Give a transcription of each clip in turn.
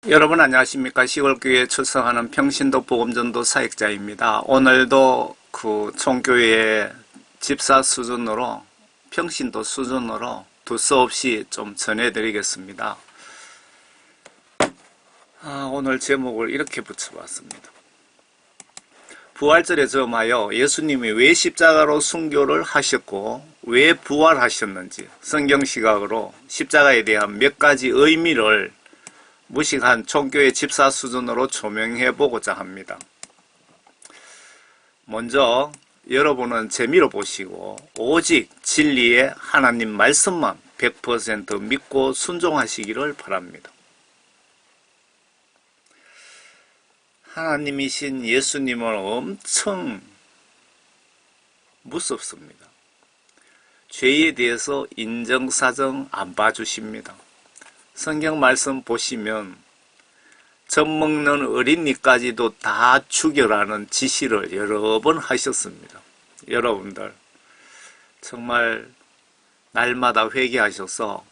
여러분 안녕하십니까. 시골교회에 출석하는 평신도 복음전도 사역자입니다. 오늘도 그 총교회 집사 수준으로 평신도 수준으로 두서없이 좀 전해드리겠습니다. 오늘 제목을 이렇게 붙여봤습니다. 부활절에 점하여 예수님이 왜 십자가로 순교를 하셨고 왜 부활하셨는지 성경 시각으로 십자가에 대한 몇 가지 의미를 무식한 총교회 집사 수준으로 조명해 보고자 합니다. 먼저 여러분은 재미로 보시고 오직 진리의 하나님 말씀만 100% 믿고 순종하시기를 바랍니다. 하나님이신 예수님은 엄청 무섭습니다. 죄에 대해서 인정사정 안 봐주십니다. 성경 말씀 보시면 젖 먹는 어린이까지도 다 죽여라는 지시를 여러 번 하셨습니다. 여러분들 정말 날마다 회개하셔서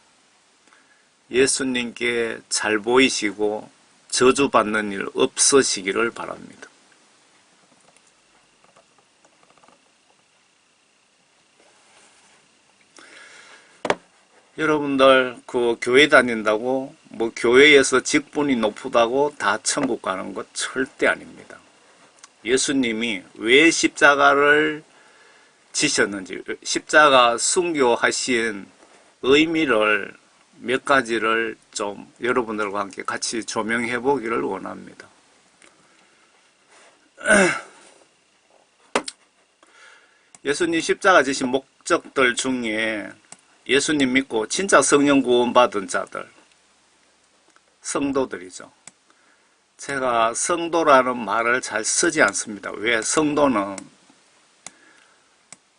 예수님께 잘 보이시고 저주받는 일 없으시기를 바랍니다. 여러분들 그 교회 다닌다고 뭐 교회에서 직분이 높다고 다 천국 가는 것 절대 아닙니다. 예수님이 왜 십자가를 지셨는지, 십자가 순교하신 의미를 몇 가지를 좀 여러분들과 함께 같이 조명해 보기를 원합니다. 예수님 십자가 지신 목적들 중에 예수님 믿고 진짜 성령 구원받은 자들, 성도들이죠. 제가 성도라는 말을 잘 쓰지 않습니다. 왜? 성도는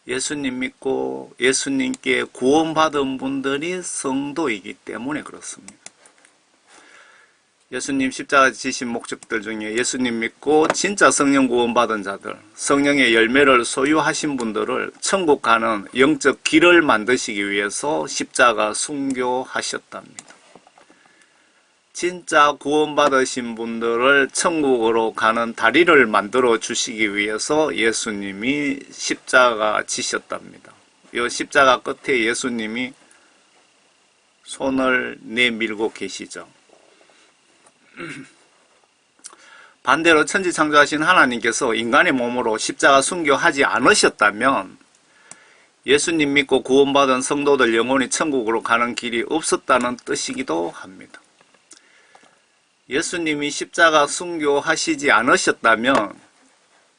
예수님 믿고 예수님께 구원받은 분들이 성도이기 때문에 그렇습니다. 예수님 십자가 지신 목적들 중에 예수님 믿고 진짜 성령 구원받은 자들, 성령의 열매를 소유하신 분들을 천국 가는 영적 길을 만드시기 위해서 십자가 순교하셨답니다. 진짜 구원받으신 분들을 천국으로 가는 다리를 만들어 주시기 위해서 예수님이 십자가 지셨답니다. 이 십자가 끝에 예수님이 손을 내밀고 계시죠. 반대로 천지창조하신 하나님께서 인간의 몸으로 십자가 순교하지 않으셨다면 예수님 믿고 구원받은 성도들 영혼이 천국으로 가는 길이 없었다는 뜻이기도 합니다. 예수님이 십자가 순교하시지 않으셨다면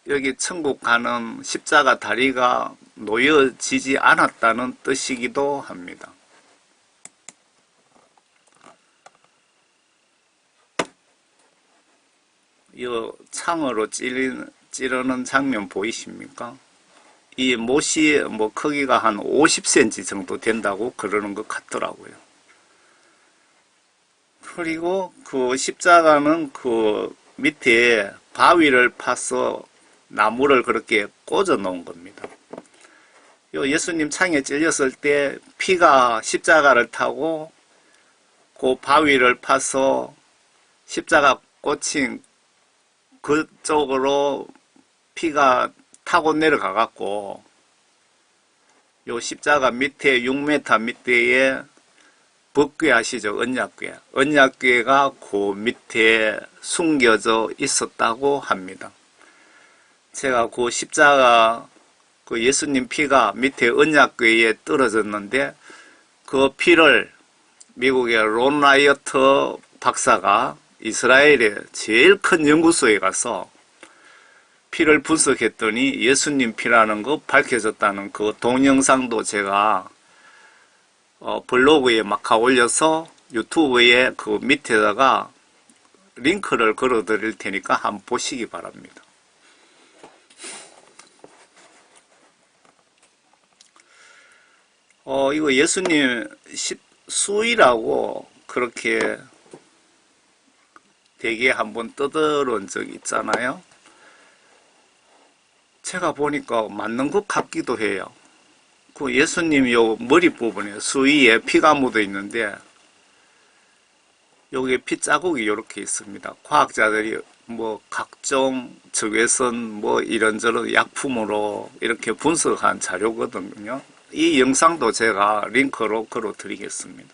여기 천국 가는 십자가 다리가 놓여지지 않았다는 뜻이기도 합니다. 이 창으로 찌르는 장면 보이십니까? 이 못이 크기가 한 50cm 정도 된다고 그러는 것 같더라고요. 그리고 그 십자가는 그 밑에 바위를 파서 나무를 그렇게 꽂아 놓은 겁니다. 예수님 창에 찔렸을 때 피가 십자가를 타고 그 바위를 파서 십자가 꽂힌 그쪽으로 피가 타고 내려가 갖고 요 십자가 밑에 6m 밑에에 법궤 아시죠? 언약궤. 언약궤가 그 밑에 숨겨져 있었다고 합니다. 제가 그 십자가 그 예수님 피가 밑에 언약궤에 떨어졌는데 그 피를 미국의 론 라이어트 박사가 이스라엘의 제일 큰 연구소에 가서 피를 분석했더니 예수님 피라는 거 밝혀졌다는 그 동영상도 제가 블로그에 막 올려서 유튜브에 그 밑에다가 링크를 걸어 드릴 테니까 한번 보시기 바랍니다. 이거 예수님 수의라고 그렇게 대게 한번 떠들은 적 있잖아요. 제가 보니까 맞는 것 같기도 해요. 그 예수님 요 머리 부분에 수위에 피가 묻어 있는데 여기에 핏자국이 이렇게 있습니다. 과학자들이 뭐 각종 적외선 뭐 이런저런 약품으로 이렇게 분석한 자료거든요. 이 영상도 제가 링크로 걸어 드리겠습니다.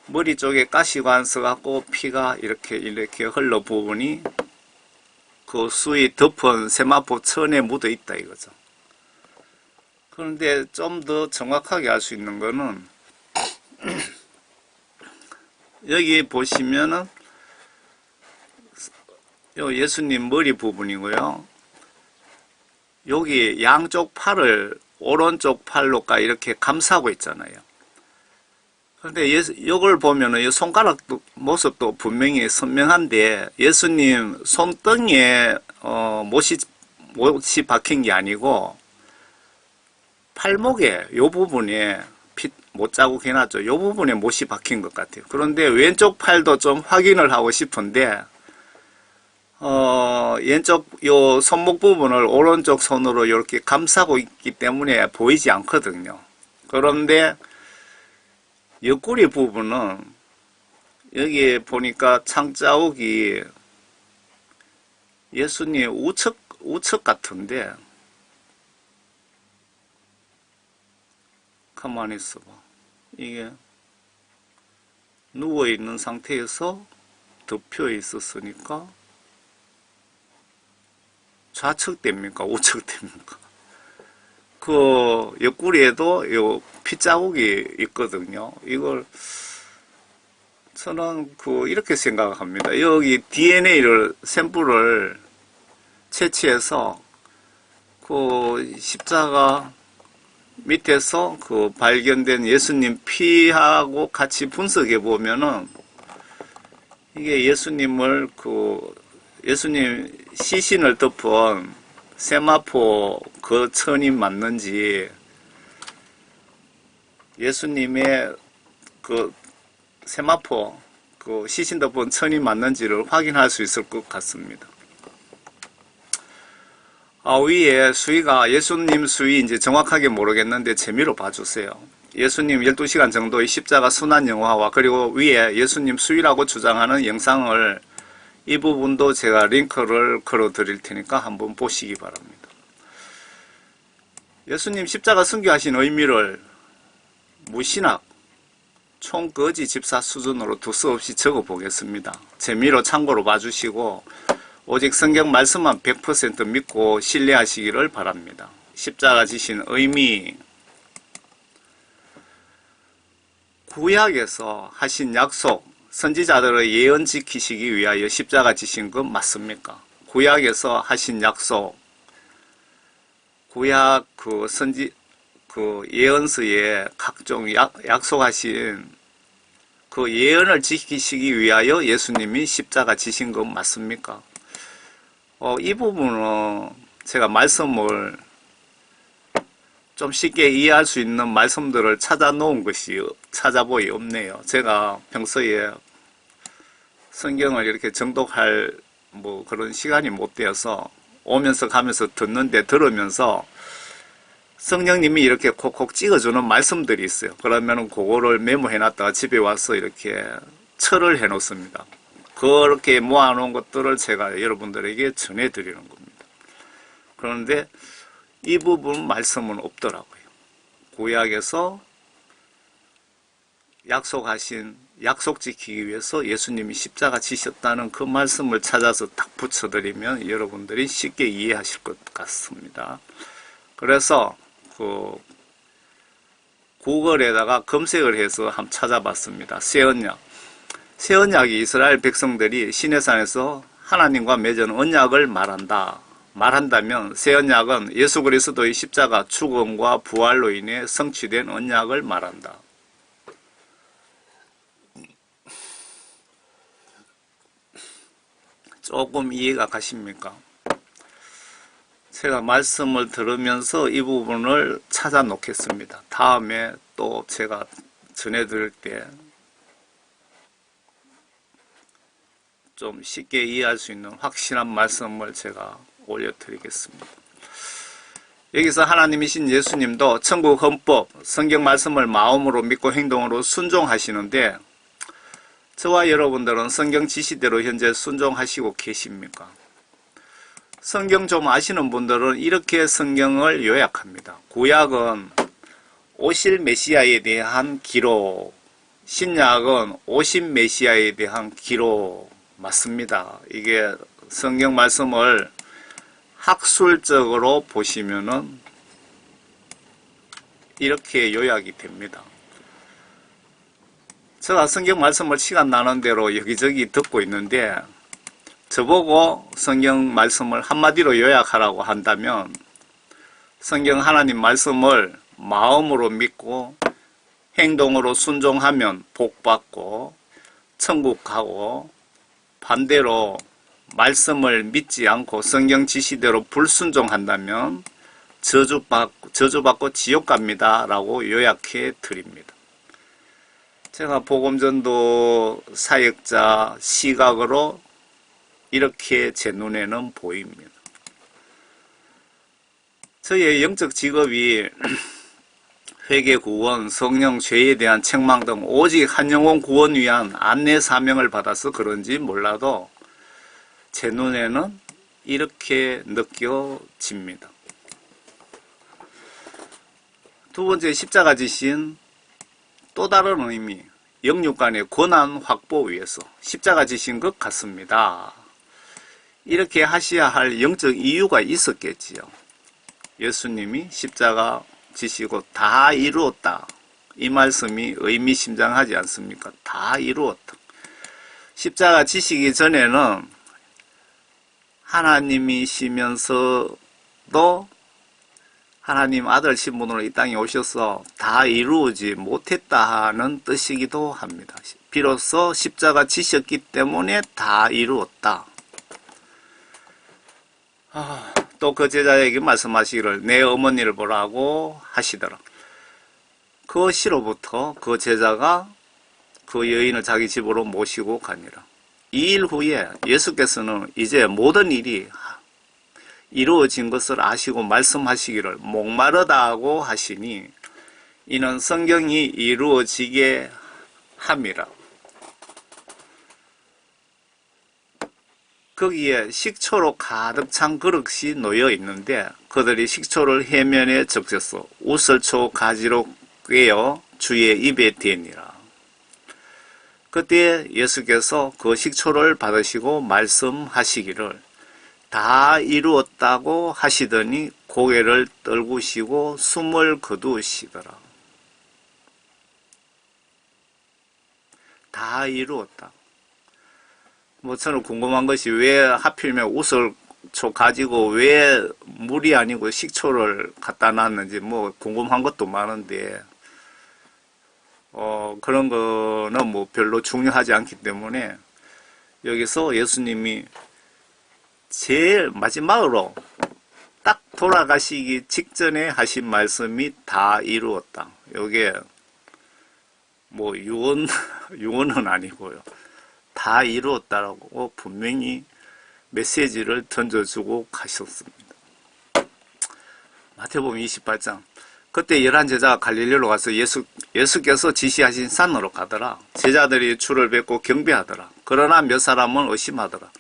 머리 쪽에 가시관 써갖고 피가 이렇게 흘러 부분이 그 수위 덮은 세마포 천에 묻어 있다 이거죠. 그런데 좀 더 정확하게 알 수 있는 거는 여기 보시면은 요 예수님 머리 부분이고요. 여기 양쪽 팔을 오른쪽 팔로까 이렇게 감싸고 있잖아요. 그런데 이걸 보면은 이 손가락 모습도 분명히 선명한데 예수님 손등에 못이 박힌 게 아니고 팔목에 요 부분에 못 자국 해놨죠. 요 부분에 못이 박힌 것 같아요. 그런데 왼쪽 팔도 좀 확인을 하고 싶은데 왼쪽 요 손목 부분을 오른쪽 손으로 이렇게 감싸고 있기 때문에 보이지 않거든요. 그런데 옆구리 부분은 여기에 보니까 창자국이 예수님 우측 같은데 가만히 있어봐. 이게 누워있는 상태에서 덮여 있었으니까 좌측 됩니까? 우측 됩니까? 그 옆구리에도 요 핏자국이 있거든요. 이걸 저는 이렇게 생각합니다. 여기 DNA를 샘플을 채취해서 그 십자가 밑에서 그 발견된 예수님 피하고 같이 분석해 보면은 이게 예수님을 예수님 시신을 덮은 세마포 그 천이 맞는지 예수님의 그 세마포 그 시신 덮은 천이 맞는지를 확인할 수 있을 것 같습니다. 위에 수위가 예수님 수위인지 정확하게 모르겠는데 재미로 봐주세요. 예수님 12시간 정도의 십자가 순환 영화와 그리고 위에 예수님 수위라고 주장하는 영상을 이 부분도 제가 링크를 걸어 드릴 테니까 한번 보시기 바랍니다. 예수님 십자가 순교하신 의미를 무신학, 총거지 집사 수준으로 두서없이 적어 보겠습니다. 재미로 참고로 봐주시고 오직 성경 말씀만 100% 믿고 신뢰하시기를 바랍니다. 십자가 지신 의미, 구약에서 하신 약속, 선지자들의 예언 지키시기 위하여 십자가 지신 것 맞습니까? 구약에서 하신 약속, 구약 예언서에 각종 약속하신 그 예언을 지키시기 위하여 예수님이 십자가 지신 것 맞습니까? 이 부분은 제가 말씀을 좀 쉽게 이해할 수 있는 말씀들을 찾아놓은 것이 찾아보기 없네요. 제가 평소에 성경을 이렇게 정독할 그런 시간이 못 되어서 오면서 가면서 들으면서 성령님이 이렇게 콕콕 찍어주는 말씀들이 있어요. 그러면 그거를 메모해놨다가 집에 와서 이렇게 철을 해놓습니다. 그렇게 모아놓은 것들을 제가 여러분들에게 전해드리는 겁니다. 그런데 이 부분 말씀은 없더라고요. 구약에서 약속하신 약속 지키기 위해서 예수님이 십자가 지셨다는 그 말씀을 찾아서 딱 붙여드리면 여러분들이 쉽게 이해하실 것 같습니다. 그래서 구글에다가 검색을 해서 한번 찾아봤습니다. 새 언약이 이스라엘 백성들이 시내산에서 하나님과 맺은 언약을 말한다면 새 언약은 예수 그리스도의 십자가 죽음과 부활로 인해 성취된 언약을 말한다. 조금 이해가 가십니까? 제가 말씀을 들으면서 이 부분을 찾아 놓겠습니다. 다음에 또 제가 전해드릴 때 좀 쉽게 이해할 수 있는 확실한 말씀을 제가 올려드리겠습니다. 여기서 하나님이신 예수님도 천국 헌법, 성경 말씀을 마음으로 믿고 행동으로 순종하시는데 저와 여러분들은 성경 지시대로 현재 순종하시고 계십니까? 성경 좀 아시는 분들은 이렇게 성경을 요약합니다. 구약은 오실 메시아에 대한 기록, 신약은 오신 메시아에 대한 기록 맞습니다. 이게 성경 말씀을 학술적으로 보시면은 이렇게 요약이 됩니다. 제가 성경 말씀을 시간 나는 대로 여기저기 듣고 있는데 저보고 성경 말씀을 한마디로 요약하라고 한다면 성경 하나님 말씀을 마음으로 믿고 행동으로 순종하면 복받고 천국 가고 반대로 말씀을 믿지 않고 성경 지시대로 불순종한다면 저주받고 지옥 갑니다 라고 요약해 드립니다. 제가 복음전도 사역자 시각으로 이렇게 제 눈에는 보입니다. 저의 영적 직업이 회개 구원, 성령 죄에 대한 책망 등 오직 한 영혼 구원 위한 안내 사명을 받아서 그런지 몰라도 제 눈에는 이렇게 느껴집니다. 두 번째, 십자가 지신 또 다른 의미, 영육간의 권한 확보 위해서 십자가 지신 것 같습니다. 이렇게 하셔야 할 영적 이유가 있었겠지요. 예수님이 십자가 지시고 다 이루었다. 이 말씀이 의미심장하지 않습니까? 다 이루었다. 십자가 지시기 전에는 하나님이시면서도 하나님 아들 신분으로 이 땅에 오셔서 다 이루어지 못했다는 뜻이기도 합니다. 비로소 십자가 지셨기 때문에 다 이루었다. 또 그 제자에게 말씀하시기를 내 어머니를 보라고 하시더라. 그 시로부터 그 제자가 그 여인을 자기 집으로 모시고 가니라. 2일 후에 예수께서는 이제 모든 일이 이루어진 것을 아시고 말씀하시기를 목마르다고 하시니 이는 성경이 이루어지게 함이라. 거기에 식초로 가득 찬 그릇이 놓여 있는데 그들이 식초를 해면에 적셔서 우슬초 가지로 꿰어 주의 입에 대니라. 그때 예수께서 그 식초를 받으시고 말씀하시기를 다 이루었다고 하시더니 고개를 떨구시고 숨을 거두시더라. 다 이루었다. 저는 궁금한 것이 왜 하필이면 우슬초 가지고 왜 물이 아니고 식초를 갖다 놨는지 궁금한 것도 많은데 그런 거는 별로 중요하지 않기 때문에 여기서 예수님이 제일 마지막으로 딱 돌아가시기 직전에 하신 말씀이 다 이루었다. 이게 유언은 아니고요. 다 이루었다라고 분명히 메시지를 던져주고 가셨습니다. 마태복음 28장. 그때 11제자가 갈릴리로 가서 예수께서 지시하신 산으로 가더라. 제자들이 줄을 뱉고 경배하더라. 그러나 몇 사람은 의심하더라.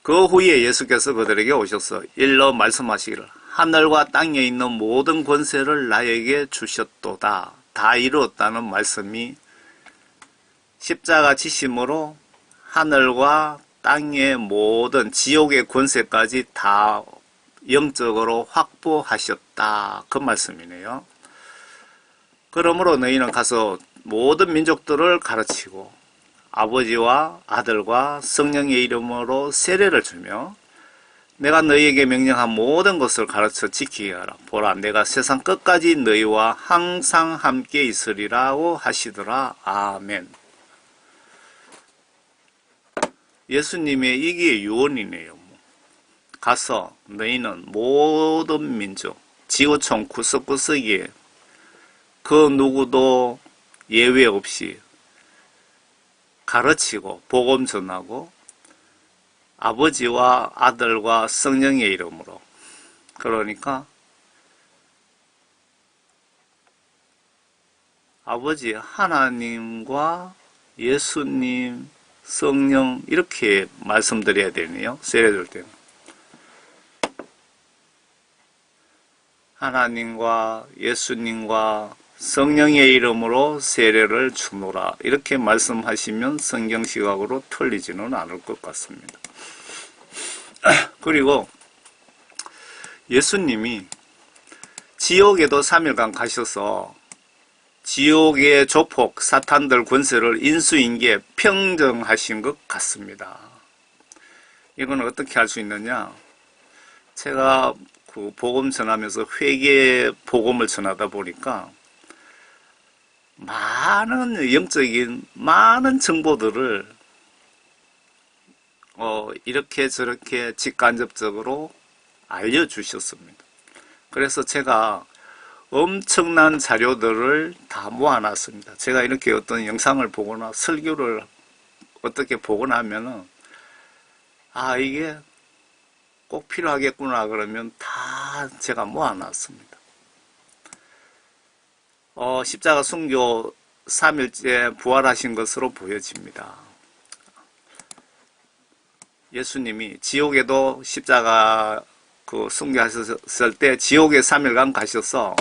그 후에 예수께서 그들에게 오셔서 일러 말씀하시기를 하늘과 땅에 있는 모든 권세를 나에게 주셨도다. 다 이루었다는 말씀이 십자가 지심으로 하늘과 땅의 모든 지옥의 권세까지 다 영적으로 확보하셨다. 그 말씀이네요. 그러므로 너희는 가서 모든 민족들을 가르치고 아버지와 아들과 성령의 이름으로 세례를 주며 내가 너희에게 명령한 모든 것을 가르쳐 지키게 하라. 보라, 내가 세상 끝까지 너희와 항상 함께 있으리라고 하시더라. 아멘. 예수님의 이게 유언이네요. 가서 너희는 모든 민족, 지구촌 구석구석에 그 누구도 예외 없이 가르치고 복음 전하고 아버지와 아들과 성령의 이름으로. 그러니까 아버지 하나님과 예수님, 성령 이렇게 말씀드려야 되네요. 세례줄 때는. 하나님과 예수님과 성령의 이름으로 세례를 주노라 이렇게 말씀하시면 성경시각으로 틀리지는 않을 것 같습니다. 그리고 예수님이 지옥에도 3일간 가셔서 지옥의 조폭 사탄들 권세를 인수인계 평정하신 것 같습니다. 이건 어떻게 할 수 있느냐? 제가 그 복음 전하면서 회개 복음을 전하다 보니까 많은 영적인 많은 정보들을 이렇게 저렇게 직간접적으로 알려주셨습니다. 그래서 제가 엄청난 자료들을 다 모아놨습니다. 제가 이렇게 어떤 영상을 보거나 설교를 어떻게 보거나 하면은 이게 꼭 필요하겠구나 그러면 다 제가 모아놨습니다. 십자가 순교 3일째 부활하신 것으로 보여집니다. 예수님이 지옥에도 십자가 순교하셨을 때 지옥에 3일간 가셔서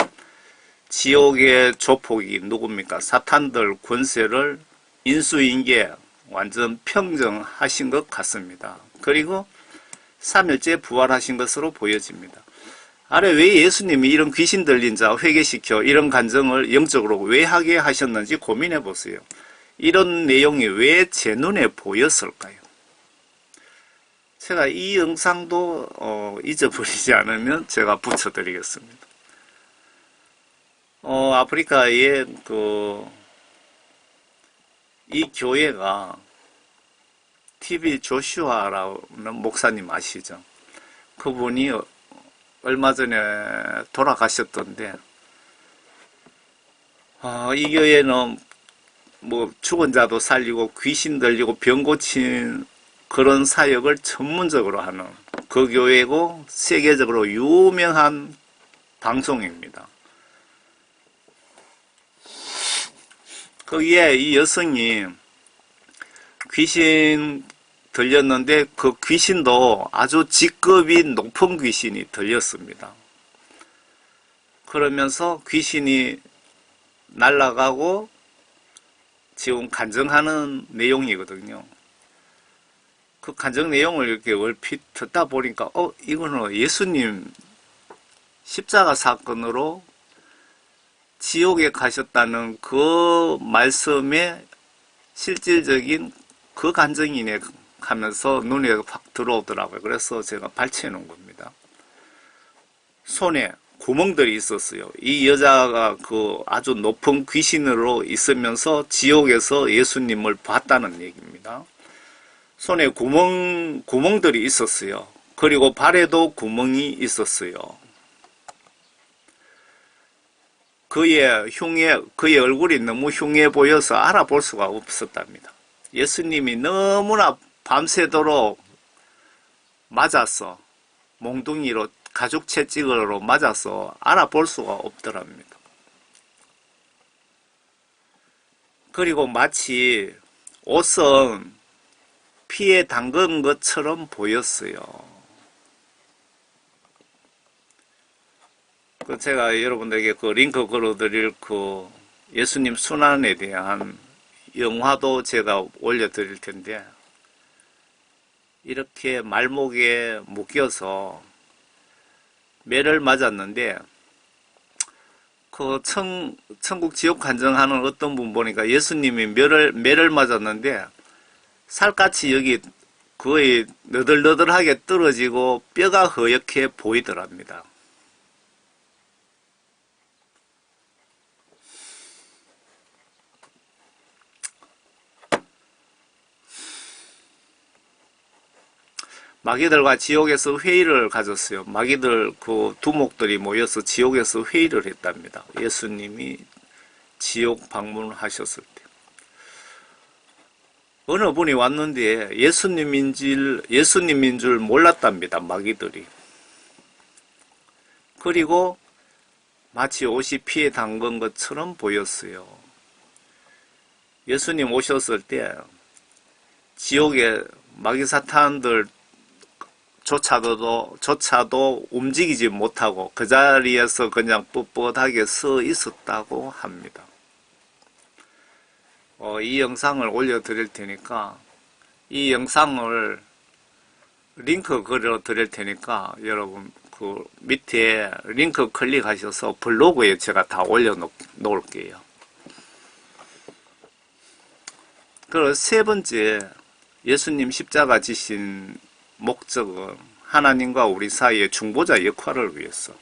지옥의 조폭이 누굽니까? 사탄들 권세를 인수인계 완전 평정하신 것 같습니다. 그리고 3일째 부활하신 것으로 보여집니다. 왜 예수님이 이런 귀신 들린 자 회개시켜 이런 간증을 영적으로 왜 하게 하셨는지 고민해 보세요. 이런 내용이 왜 제 눈에 보였을까요? 제가 이 영상도 잊어버리지 않으면 제가 붙여드리겠습니다. 아프리카의 이 교회가 TV 조슈아라는 목사님 아시죠? 그분이 얼마 전에 돌아가셨던데, 이 교회는 죽은 자도 살리고 귀신 들리고 병 고친 그런 사역을 전문적으로 하는 그 교회고 세계적으로 유명한 방송입니다. 거기에 이 여성이 귀신 들렸는데 그 귀신도 아주 직급이 높은 귀신이 들렸습니다. 그러면서 귀신이 날아가고 지금 간증하는 내용이거든요. 그 간증 내용을 이렇게 얼핏 듣다 보니까 이거는 예수님 십자가 사건으로 지옥에 가셨다는 그 말씀의 실질적인 그 간증이네 하면서 눈에 확 들어오더라고요. 그래서 제가 발췌해 놓은 겁니다. 손에 구멍들이 있었어요. 이 여자가 아주 높은 귀신으로 있으면서 지옥에서 예수님을 봤다는 얘기입니다. 손에 구멍들이 있었어요. 그리고 발에도 구멍이 있었어요. 그의 얼굴이 너무 흉해 보여서 알아볼 수가 없었답니다. 예수님이 너무나 밤새도록 맞아서 몽둥이로 가죽 채찍으로 맞아서 알아볼 수가 없더랍니다. 그리고 마치 옷은 피에 담근 것처럼 보였어요. 제가 여러분들에게 링크 걸어드릴 예수님 순환에 대한 영화도 제가 올려드릴 텐데, 이렇게 말목에 묶여서 매를 맞았는데, 천국 지옥 간증하는 어떤 분 보니까 예수님이 매를 맞았는데, 살갗이 여기 거의 너덜너덜하게 떨어지고 뼈가 허옇게 보이더랍니다. 마귀들과 지옥에서 회의를 가졌어요. 마귀들 두목들이 모여서 지옥에서 회의를 했답니다. 예수님이 지옥 방문하셨을 때. 어느 분이 왔는데 예수님인 줄 몰랐답니다. 마귀들이. 그리고 마치 옷이 피에 담근 것처럼 보였어요. 예수님 오셨을 때 지옥의 마귀사탄들 조차도 움직이지 못하고 그 자리에서 그냥 뻣뻣하게 서 있었다고 합니다. 이 영상을 올려드릴 테니까 이 영상을 링크 걸어 드릴 테니까 여러분 그 밑에 링크 클릭하셔서 블로그에 제가 다 올려 놓을게요. 그리고 세 번째, 예수님 십자가 지신 목적은 하나님과 우리 사이의 중보자 역할을 위해서.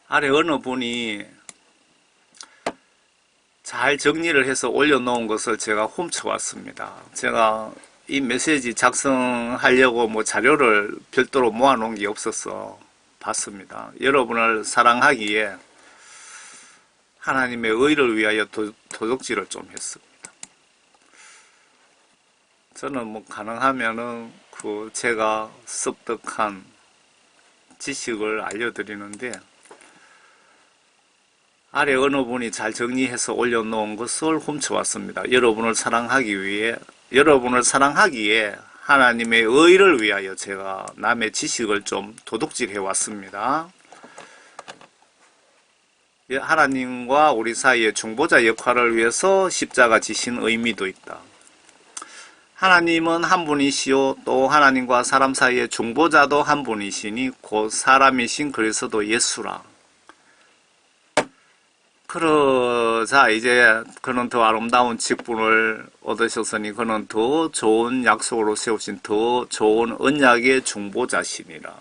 아래 어느 분이 잘 정리를 해서 올려놓은 것을 제가 훔쳐왔습니다. 제가 이 메시지 작성하려고 자료를 별도로 모아놓은 게 없어서 봤습니다. 여러분을 사랑하기에 하나님의 의를 위하여 도둑질을 좀 했습니다. 저는 가능하면은 제가 습득한 지식을 알려드리는데 아래 어느 분이 잘 정리해서 올려놓은 것을 훔쳐왔습니다. 여러분을 사랑하기에 하나님의 의를 위하여 제가 남의 지식을 좀 도둑질해 왔습니다. 하나님과 우리 사이의 중보자 역할을 위해서 십자가 지신 의미도 있다. 하나님은 한 분이시요 또 하나님과 사람 사이의 중보자도 한 분이시니 곧 사람이신 그리스도 예수라. 그러자 이제 그는 더 아름다운 직분을 얻으셨으니 그는 더 좋은 약속으로 세우신 더 좋은 언약의 중보자시니라.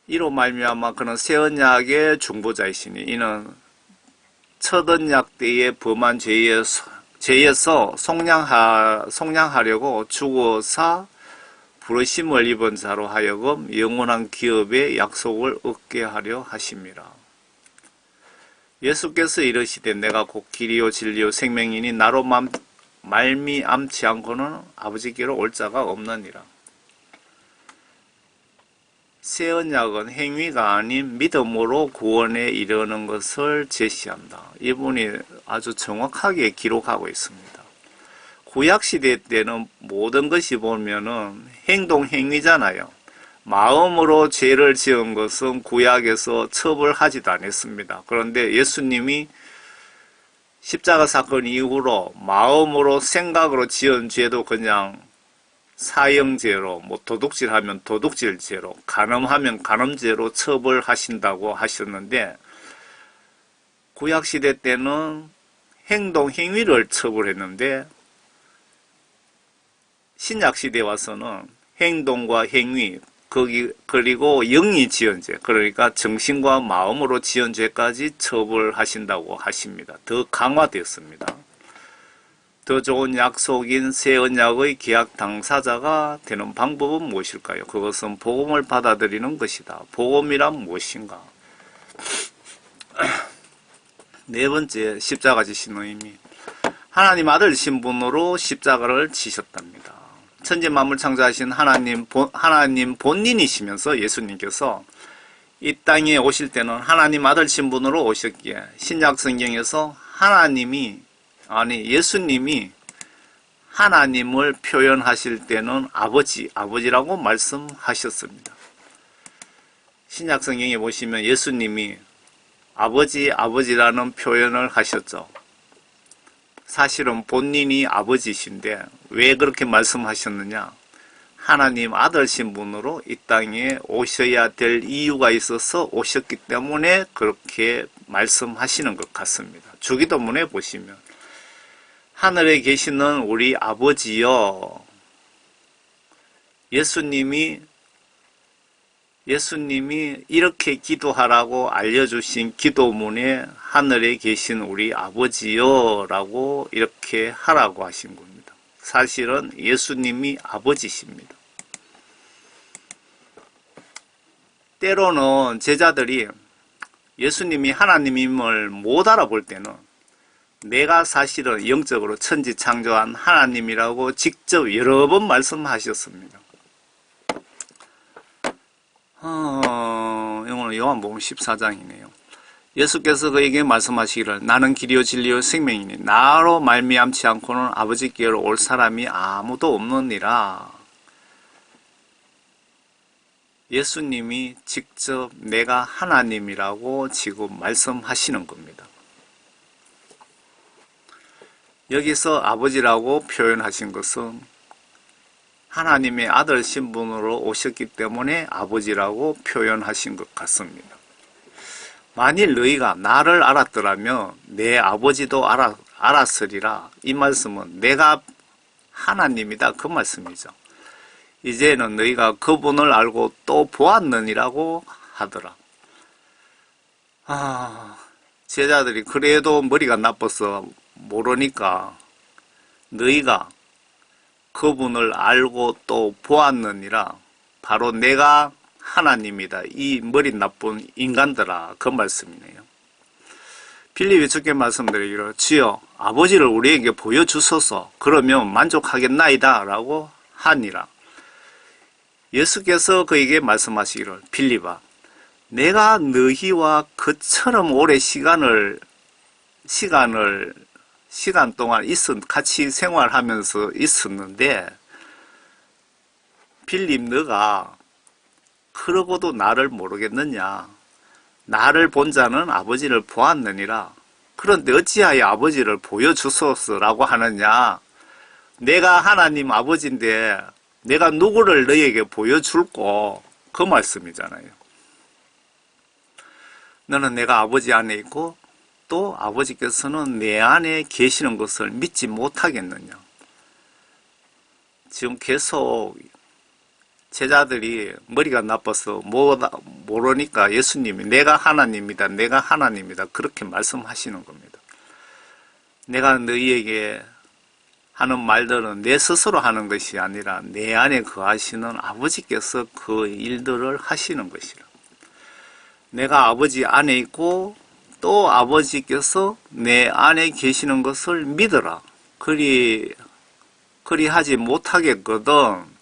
이로 말미암아 그는 새 언약의 중보자이시니 이는 첫 언약 때에 범한 죄에서 속량하려고 죽어서 부르심을 입은 자로 하여금 영원한 기업의 약속을 얻게 하려 하심이라. 예수께서 이르시되 내가 곧 길이요 진리요 생명이니 나로 말미암지 않고는 아버지께로 올 자가 없느니라. 새 언약은 행위가 아닌 믿음으로 구원에 이르는 것을 제시한다. 이분이 아주 정확하게 기록하고 있습니다. 구약시대 때는 모든 것이 보면은 행동행위잖아요. 마음으로 죄를 지은 것은 구약에서 처벌하지도 않았습니다. 그런데 예수님이 십자가 사건 이후로 마음으로 생각으로 지은 죄도 그냥 사형죄로, 도둑질하면 도둑질죄로, 간음하면 간음죄로 처벌하신다고 하셨는데 구약시대 때는 행동행위를 처벌했는데 신약시대에 와서는 행동과 행위 그리고 영이 지은 죄, 그러니까 정신과 마음으로 지은 죄까지 처벌하신다고 하십니다. 더 강화되었습니다. 더 좋은 약속인 새 언약의 계약 당사자가 되는 방법은 무엇일까요? 그것은 복음을 받아들이는 것이다. 복음이란 무엇인가? 네 번째, 십자가 지신 의미. 하나님 아들 신분으로 십자가를 지셨답니다. 천지 만물 창조하신 하나님 본인이시면서 예수님께서 이 땅에 오실 때는 하나님 아들 신분으로 오셨기에 신약 성경에서 예수님이 하나님을 표현하실 때는 아버지라고 말씀하셨습니다. 신약 성경에 보시면 예수님이 아버지라는 표현을 하셨죠. 사실은 본인이 아버지신데 왜 그렇게 말씀하셨느냐? 하나님 아들 신분으로 이 땅에 오셔야 될 이유가 있어서 오셨기 때문에 그렇게 말씀하시는 것 같습니다. 주기도문에 보시면 하늘에 계시는 우리 아버지여, 예수님이 이렇게 기도하라고 알려주신 기도문에 하늘에 계신 우리 아버지여 라고 이렇게 하라고 하신 겁니다. 사실은 예수님이 아버지십니다. 때로는 제자들이 예수님이 하나님임을 못 알아볼 때는 내가 사실은 영적으로 천지 창조한 하나님이라고 직접 여러 번 말씀하셨습니다. 오늘 요한복음 14장이네요. 예수께서 그에게 말씀하시기를 나는 길이요 진리요 생명이니 나로 말미암지 않고는 아버지께로 올 사람이 아무도 없느니라. 예수님이 직접 내가 하나님이라고 지금 말씀하시는 겁니다. 여기서 아버지라고 표현하신 것은 하나님의 아들 신분으로 오셨기 때문에 아버지라고 표현하신 것 같습니다. 만일 너희가 나를 알았더라면 내 아버지도 알았으리라. 이 말씀은 내가 하나님이다 그 말씀이죠. 이제는 너희가 그분을 알고 또 보았느니라고 하더라. 제자들이 그래도 머리가 나빠서 모르니까 너희가 그분을 알고 또 보았느니라. 바로 내가 하나님이다. 이 머리 나쁜 인간들아 그 말씀이네요. 빌립이 주께 말씀드리기를 주여 아버지를 우리에게 보여주소서 그러면 만족하겠나이다 라고 하니라. 예수께서 그에게 말씀하시기를 빌립아 내가 너희와 그처럼 오래 시간 동안 같이 생활하면서 있었는데 빌립 너가 그러고도 나를 모르겠느냐. 나를 본 자는 아버지를 보았느니라. 그런데 어찌하여 아버지를 보여주소서라고 하느냐. 내가 하나님 아버지인데 내가 누구를 너에게 보여줄꼬 그 말씀이잖아요. 너는 내가 아버지 안에 있고 또 아버지께서는 내 안에 계시는 것을 믿지 못하겠느냐. 지금 계속 제자들이 머리가 나빠서 모르니까 예수님이 내가 하나님이다 내가 하나님이다 그렇게 말씀하시는 겁니다. 내가 너희에게 하는 말들은 내 스스로 하는 것이 아니라 내 안에 거하시는 아버지께서 그 일들을 하시는 것이라. 내가 아버지 안에 있고 또 아버지께서 내 안에 계시는 것을 믿어라. 그리 하지 못하겠거든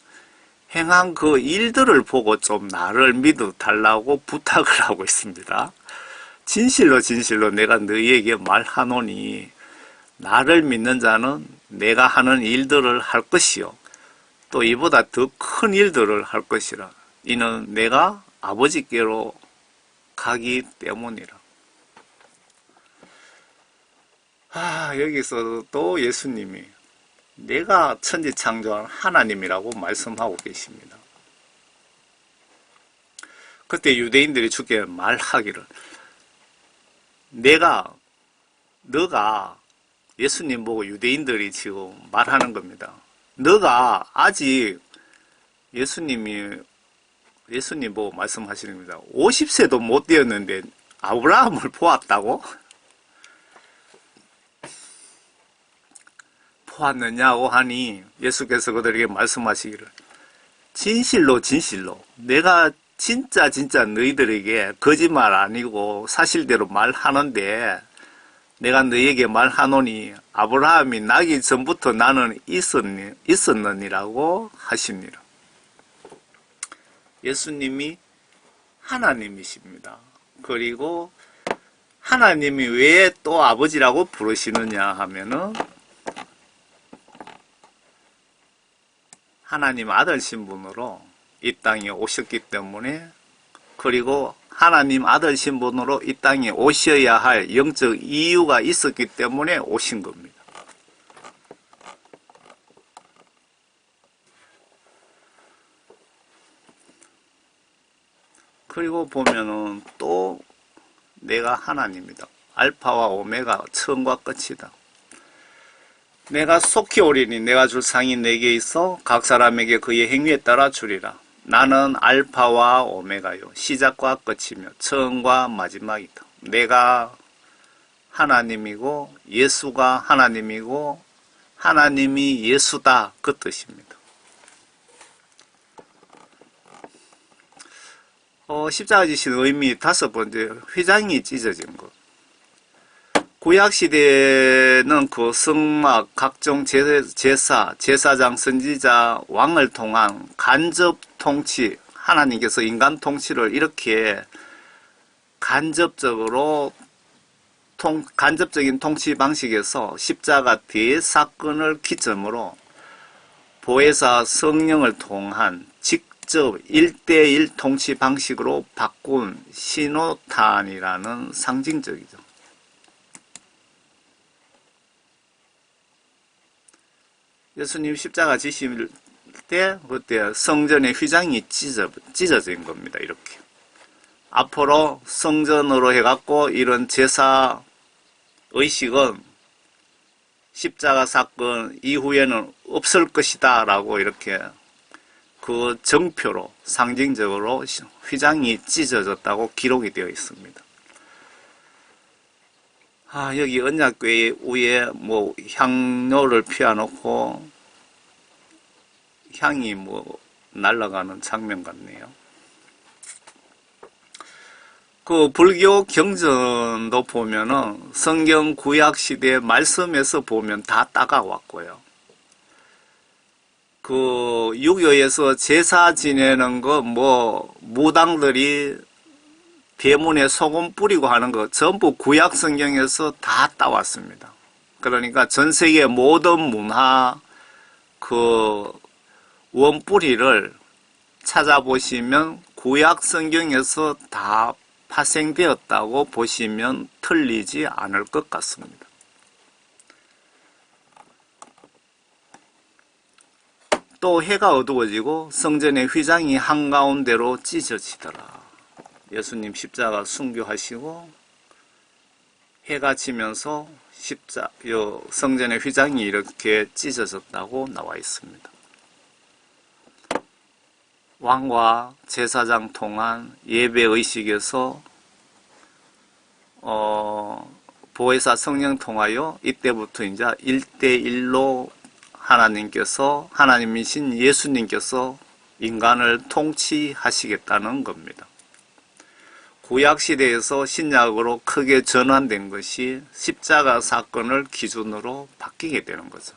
행한 그 일들을 보고 좀 나를 믿어달라고 부탁을 하고 있습니다. 진실로 내가 너희에게 말하노니 나를 믿는 자는 내가 하는 일들을 할 것이요 또 이보다 더 큰 일들을 할 것이라. 이는 내가 아버지께로 가기 때문이라. 여기서 또 예수님이 내가 천지창조한 하나님이라고 말씀하고 계십니다. 그때 유대인들이 주께 말하기를 너가 예수님 보고 유대인들이 지금 말하는 겁니다. 너가 아직 예수님 보고 말씀하시는 겁니다. 50세도 못 되었는데 아브라함을 보았다고? 보았느냐고 하니 예수께서 그들에게 말씀하시기를 진실로 내가 진짜 너희들에게 거짓말 아니고 사실대로 말하는데 내가 너희에게 말하노니 아브라함이 나기 전부터 나는 있었느니라고 하시니라. 예수님이 하나님이십니다. 그리고 하나님이 왜 또 아버지라고 부르시느냐 하면은 하나님 아들 신분으로 이 땅에 오셨기 때문에 그리고 하나님 아들 신분으로 이 땅에 오셔야 할 영적 이유가 있었기 때문에 오신 겁니다. 그리고 보면은 또 내가 하나님이다. 알파와 오메가 처음과 끝이다. 내가 속히 오리니 내가 줄 상이 내게 있어 각 사람에게 그의 행위에 따라 주리라. 나는 알파와 오메가요 시작과 끝이며 처음과 마지막이다. 내가 하나님이고 예수가 하나님이고 하나님이 예수다 그 뜻입니다. 십자가 지신 의미 5번째 휘장이 찢어진 것. 구약시대에는 그 성막, 각종 제사장, 선지자, 왕을 통한 간접 통치, 하나님께서 인간 통치를 이렇게 간접적인 통치 방식에서 십자가 대사건을 기점으로 보혜사 성령을 통한 직접 1대1 통치 방식으로 바꾼 신호탄이라는 상징적이죠. 예수님 십자가 지실 때 그때 성전의 휘장이 찢어진 겁니다. 이렇게 앞으로 성전으로 해갖고 이런 제사 의식은 십자가 사건 이후에는 없을 것이다 라고 이렇게 그 정표로 상징적으로 휘장이 찢어졌다고 기록이 되어 있습니다. 여기 언약궤 위에 향료를 피워놓고 향이 날아가는 장면 같네요. 그 불교 경전도 보면은 성경 구약 시대 말씀에서 보면 다 따가왔고요. 그 유교에서 제사 지내는 거 무당들이 대문에 소금 뿌리고 하는 거 전부 구약 성경에서 다 따왔습니다. 그러니까 전 세계 모든 문화 그 원뿌리를 찾아보시면 구약 성경에서 다 파생되었다고 보시면 틀리지 않을 것 같습니다. 또 해가 어두워지고 성전의 휘장이 한가운데로 찢어지더라. 예수님 십자가 순교하시고 해가 지면서 성전의 휘장이 이렇게 찢어졌다고 나와 있습니다. 왕과 제사장 통한 예배의식에서 보혜사 성령 통하여 이때부터 이제 1대1로 하나님이신 예수님께서 인간을 통치하시겠다는 겁니다. 구약시대에서 신약으로 크게 전환된 것이 십자가 사건을 기준으로 바뀌게 되는 거죠.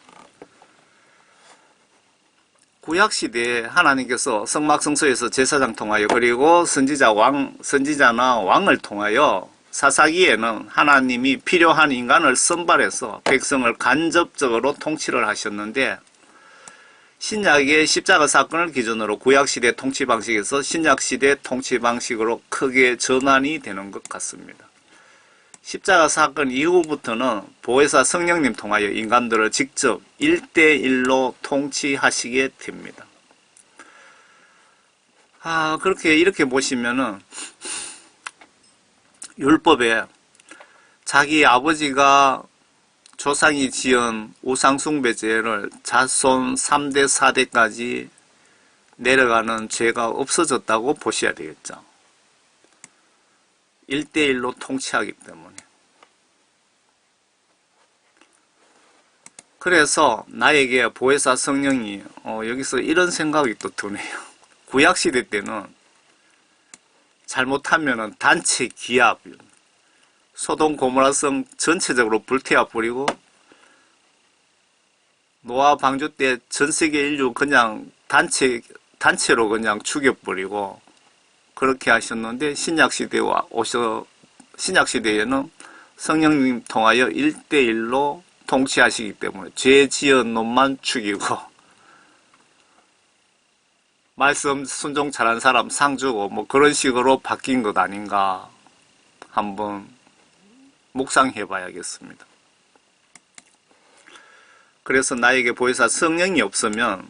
구약시대에 하나님께서 성막성소에서 제사장 통하여 그리고 선지자나 왕을 통하여 사사기에는 하나님이 필요한 인간을 선발해서 백성을 간접적으로 통치를 하셨는데 신약의 십자가 사건을 기준으로 구약시대 통치 방식에서 신약시대 통치 방식으로 크게 전환이 되는 것 같습니다. 십자가 사건 이후부터는 보혜사 성령님 통하여 인간들을 직접 1대1로 통치하시게 됩니다. 이렇게 보시면은 율법에 자기 아버지가 조상이 지은 우상숭배죄를 자손 3대 4대까지 내려가는 죄가 없어졌다고 보셔야 되겠죠. 1대1로 통치하기 때문에. 그래서 나에게 보혜사 성령이 여기서 이런 생각이 또 드네요. 구약시대 때는 잘못하면 단체 기압, 소돔 고모라성 전체적으로 불태워버리고 노아 방주 때 전세계 인류 그냥 단체로 그냥 죽여버리고 그렇게 하셨는데 신약시대에는 성령님 통하여 1대1로 통치하시기 때문에 죄 지은 놈만 죽이고 말씀 순종 잘한 사람 상 주고 그런 식으로 바뀐 것 아닌가 한번 묵상해 봐야겠습니다. 그래서 나에게 보혜사 성령이 없으면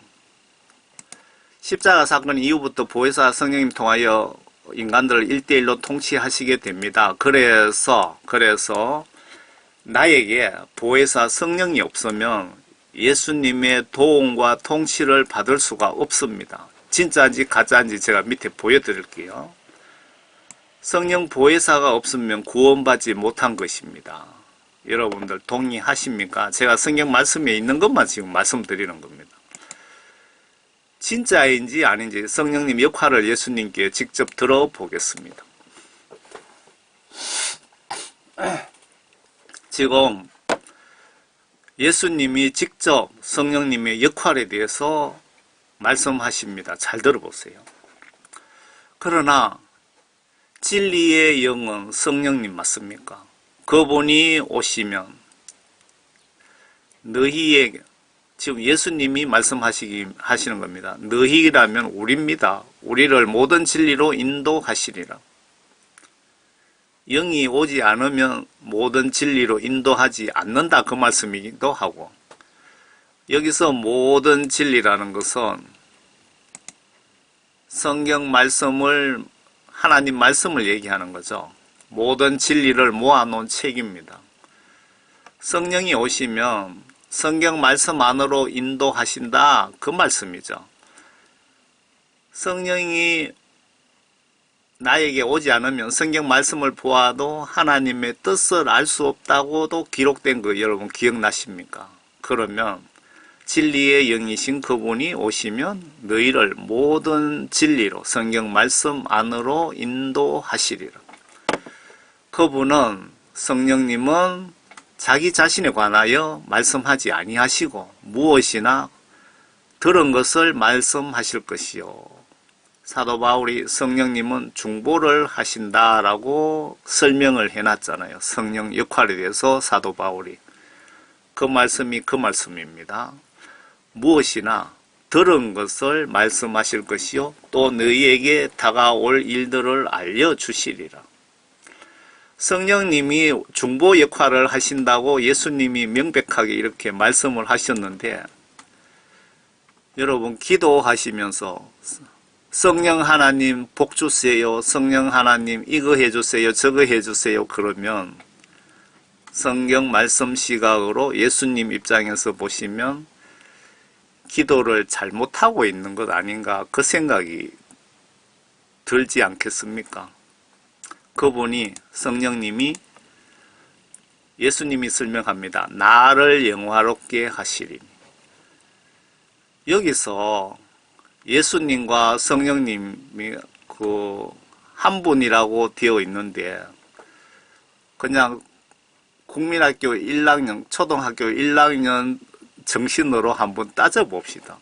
십자가 사건 이후부터 보혜사 성령님 통하여 인간들을 1대1로 통치하시게 됩니다. 그래서 나에게 보혜사 성령이 없으면 예수님의 도움과 통치를 받을 수가 없습니다. 진짜인지 가짜인지 제가 밑에 보여드릴게요. 성령 보혜사가 없으면 구원받지 못한 것입니다. 여러분들 동의하십니까? 제가 성경 말씀에 있는 것만 지금 말씀드리는 겁니다. 진짜인지 아닌지 성령님 역할을 예수님께 직접 들어보겠습니다. 지금 예수님이 직접 성령님의 역할에 대해서 말씀하십니다. 잘 들어보세요. 그러나 진리의 영은 성령님 맞습니까? 그분이 오시면 너희에게, 지금 예수님이 하시는 겁니다. 너희라면 우리입니다. 우리를 모든 진리로 인도하시리라. 영이 오지 않으면 모든 진리로 인도하지 않는다, 그 말씀이기도 하고, 여기서 모든 진리라는 것은 성경 말씀을, 하나님 말씀을 얘기하는 거죠. 모든 진리를 모아놓은 책입니다. 성령이 오시면 성경 말씀 안으로 인도하신다, 그 말씀이죠. 성령이 나에게 오지 않으면 성경 말씀을 보아도 하나님의 뜻을 알 수 없다고도 기록된 거 여러분 기억나십니까? 그러면 진리의 영이신 그분이 오시면 너희를 모든 진리로 성경 말씀 안으로 인도하시리라. 그분은, 성령님은 자기 자신에 관하여 말씀하지 아니하시고 무엇이나 들은 것을 말씀하실 것이요. 사도 바울이 성령님은 중보를 하신다라고 설명을 해놨잖아요. 성령 역할에 대해서 사도 바울이. 그 말씀이 그 말씀입니다. 무엇이나 들은 것을 말씀하실 것이요 또 너희에게 다가올 일들을 알려주시리라. 성령님이 중보 역할을 하신다고 예수님이 명백하게 이렇게 말씀을 하셨는데, 여러분 기도하시면서 성령 하나님 복 주세요, 성령 하나님 이거 해주세요, 저거 해주세요 그러면 성경 말씀 시각으로 예수님 입장에서 보시면 기도를 잘못하고 있는 것 아닌가, 그 생각이 들지 않겠습니까? 그분이, 성령님이, 예수님이 설명합니다. 나를 영화롭게 하시리니. 여기서 예수님과 성령님이 한 분이라고 되어 있는데, 그냥 국민학교 1학년, 초등학교 1학년 정신으로 한번 따져봅시다.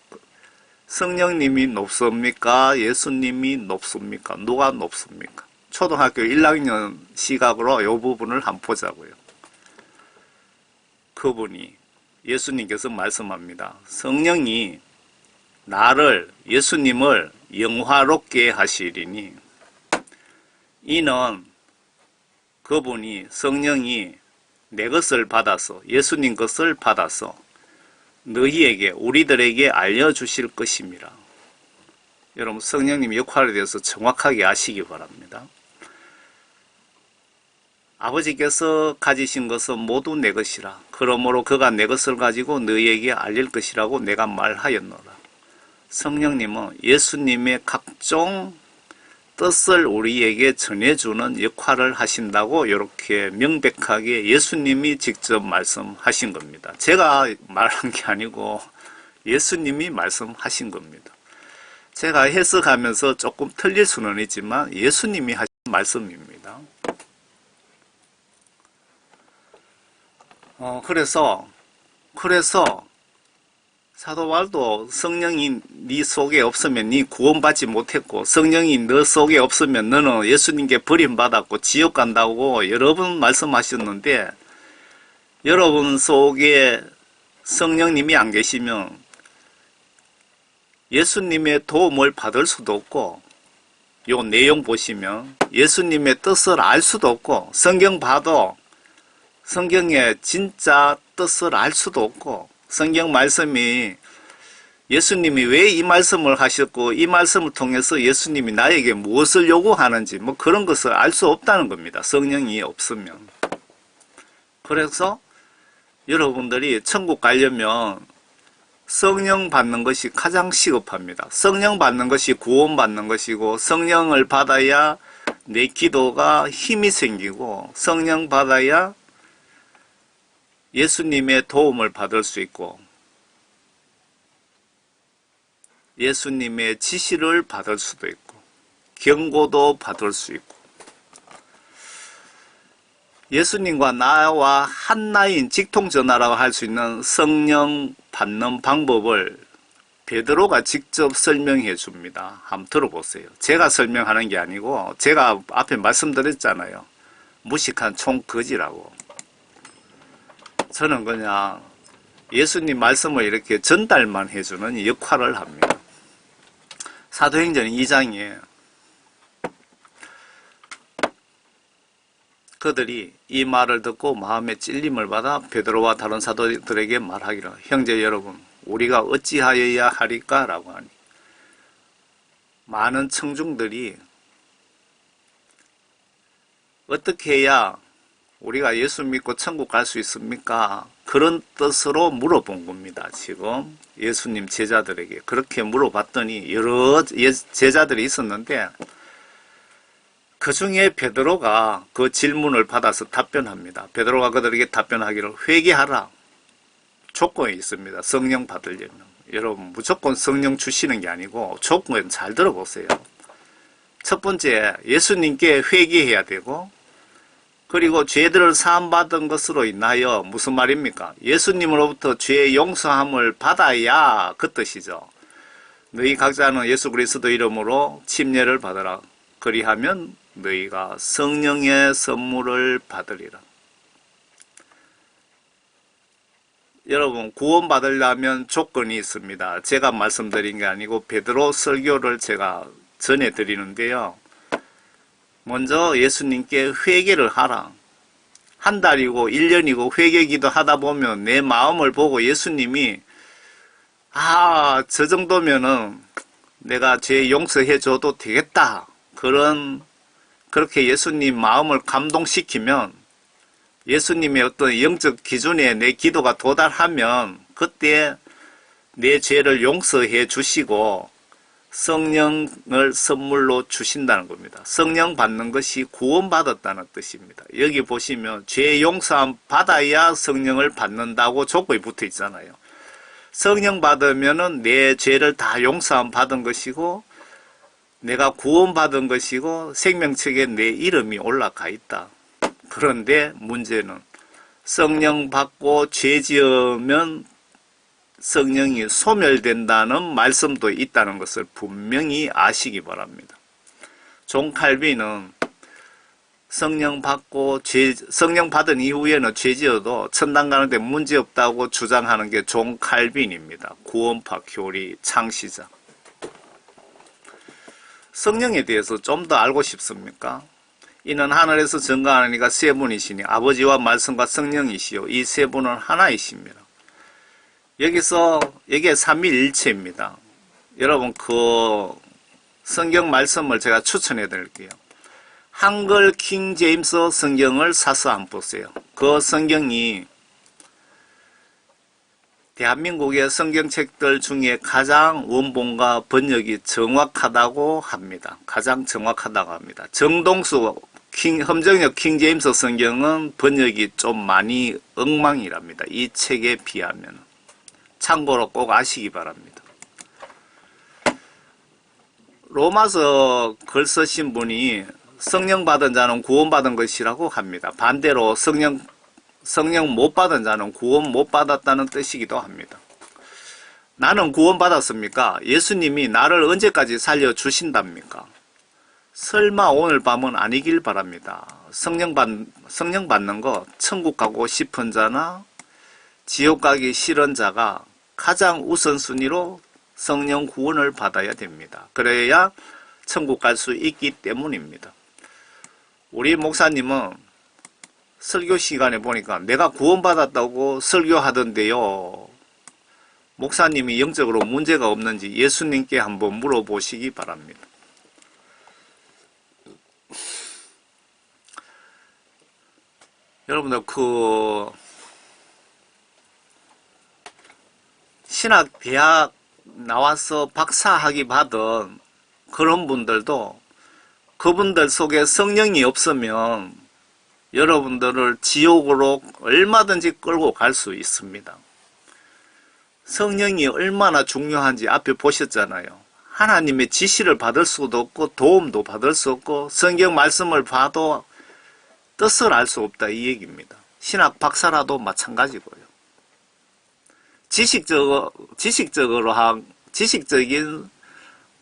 성령님이 높습니까? 예수님이 높습니까? 누가 높습니까? 초등학교 1학년 시각으로 이 부분을 한번 보자고요. 그분이, 예수님께서 말씀합니다. 성령이 나를, 예수님을 영화롭게 하시리니, 이는 그분이, 성령이 내 것을 받아서, 예수님 것을 받아서 너희에게, 우리들에게 알려주실 것입니다. 여러분 성령님 역할에 대해서 정확하게 아시기 바랍니다. 아버지께서 가지신 것은 모두 내 것이라. 그러므로 그가 내 것을 가지고 너희에게 알릴 것이라고 내가 말하였노라. 성령님은 예수님의 각종 뜻을 우리에게 전해주는 역할을 하신다고 이렇게 명백하게 예수님이 직접 말씀하신 겁니다. 제가 말한 게 아니고 예수님이 말씀하신 겁니다. 제가 해석하면서 조금 틀릴 수는 있지만 예수님이 하신 말씀입니다. 그래서 사도 바울도 성령이 네 속에 없으면 네 구원받지 못했고, 성령이 너 속에 없으면 너는 예수님께 버림받았고 지옥 간다고 여러 번 말씀하셨는데, 여러분 속에 성령님이 안 계시면 예수님의 도움을 받을 수도 없고, 요 내용 보시면 예수님의 뜻을 알 수도 없고, 성경 봐도 성경의 진짜 뜻을 알 수도 없고, 성경 말씀이 예수님이 왜 이 말씀을 하셨고 이 말씀을 통해서 예수님이 나에게 무엇을 요구하는지 뭐 그런 것을 알 수 없다는 겁니다. 성령이 없으면. 그래서 여러분들이 천국 가려면 성령 받는 것이 가장 시급합니다. 성령 받는 것이 구원받는 것이고, 성령을 받아야 내 기도가 힘이 생기고, 성령 받아야 예수님의 도움을 받을 수 있고, 예수님의 지시를 받을 수도 있고, 경고도 받을 수 있고, 예수님과 나와 한나인 직통전화라고 할 수 있는 성령 받는 방법을 베드로가 직접 설명해 줍니다. 한번 들어보세요. 제가 설명하는 게 아니고 제가 앞에 말씀드렸잖아요. 무식한 총거지라고. 저는 그냥 예수님 말씀을 이렇게 전달만 해주는 역할을 합니다. 사도행전 2장에 그들이 이 말을 듣고 마음에 찔림을 받아 베드로와 다른 사도들에게 말하기를 형제 여러분 우리가 어찌하여야 하리까? 라고 하니 많은 청중들이 어떻게 해야 우리가 예수 믿고 천국 갈 수 있습니까? 그런 뜻으로 물어본 겁니다. 지금 예수님 제자들에게 그렇게 물어봤더니 여러 제자들이 있었는데 그 중에 베드로가 그 질문을 받아서 답변합니다. 베드로가 그들에게 답변하기를 회개하라. 조건이 있습니다. 성령 받으려면. 여러분 무조건 성령 주시는 게 아니고 조건 잘 들어보세요. 첫 번째 예수님께 회개해야 되고 그리고 죄들을 사함받은 것으로 인하여 무슨 말입니까? 예수님으로부터 죄의 용서함을 받아야 그 뜻이죠. 너희 각자는 예수 그리스도 이름으로 침례를 받으라. 그리하면 너희가 성령의 선물을 받으리라. 여러분 구원 받으려면 조건이 있습니다. 제가 말씀드린 게 아니고 베드로 설교를 제가 전해드리는데요. 먼저 예수님께 회개를 하라. 한 달이고 1년이고 회개기도 하다 보면 내 마음을 보고 예수님이 저 정도면은 내가 죄 용서해 줘도 되겠다. 그렇게 예수님 마음을 감동시키면 예수님의 어떤 영적 기준에 내 기도가 도달하면 그때 내 죄를 용서해 주시고 성령을 선물로 주신다는 겁니다. 성령 받는 것이 구원받았다는 뜻입니다. 여기 보시면 죄 용서함 받아야 성령을 받는다고 조건이 붙어 있잖아요. 성령 받으면은 내 죄를 다 용서함 받은 것이고 내가 구원받은 것이고 생명책에 내 이름이 올라가 있다. 그런데 문제는 성령 받고 죄 지으면 성령이 소멸된다는 말씀도 있다는 것을 분명히 아시기 바랍니다. 존 칼빈은 성령 받은 이후에는 죄 지어도 천당 가는데 문제 없다고 주장하는 게 존 칼빈입니다. 구원파 교리 창시자. 성령에 대해서 좀 더 알고 싶습니까? 이는 하늘에서 증거하는 이가 세 분이시니 아버지와 말씀과 성령이시요 이 세 분은 하나이십니다. 여기서 이게 삼위일체입니다. 여러분 그 성경 말씀을 제가 추천해 드릴게요. 한글 킹 제임스 성경을 사서 한번 보세요. 그 성경이 대한민국의 성경책들 중에 가장 원본과 번역이 정확하다고 합니다. 가장 정확하다고 합니다. 정동수 험정역 킹 제임스 성경은 번역이 좀 많이 엉망이랍니다. 이 책에 비하면. 참고로 꼭 아시기 바랍니다. 로마서 글 쓰신 분이 성령 받은 자는 구원받은 것이라고 합니다. 반대로 성령 못 받은 자는 구원 못 받았다는 뜻이기도 합니다. 나는 구원 받았습니까? 예수님이 나를 언제까지 살려주신답니까? 설마 오늘 밤은 아니길 바랍니다. 성령 받는 거 천국 가고 싶은 자나 지옥 가기 싫은 자가 가장 우선순위로 성령 구원을 받아야 됩니다. 그래야 천국 갈 수 있기 때문입니다. 우리 목사님은 설교 시간에 보니까 내가 구원받았다고 설교하던데요. 목사님이 영적으로 문제가 없는지 예수님께 한번 물어보시기 바랍니다. 여러분들 신학대학 나와서 박사학위 받은 그런 분들도 그분들 속에 성령이 없으면 여러분들을 지옥으로 얼마든지 끌고 갈 수 있습니다. 성령이 얼마나 중요한지 앞에 보셨잖아요. 하나님의 지시를 받을 수도 없고 도움도 받을 수 없고 성경 말씀을 봐도 뜻을 알 수 없다 이 얘기입니다. 신학 박사라도 마찬가지고요. 지식적으로 지식적인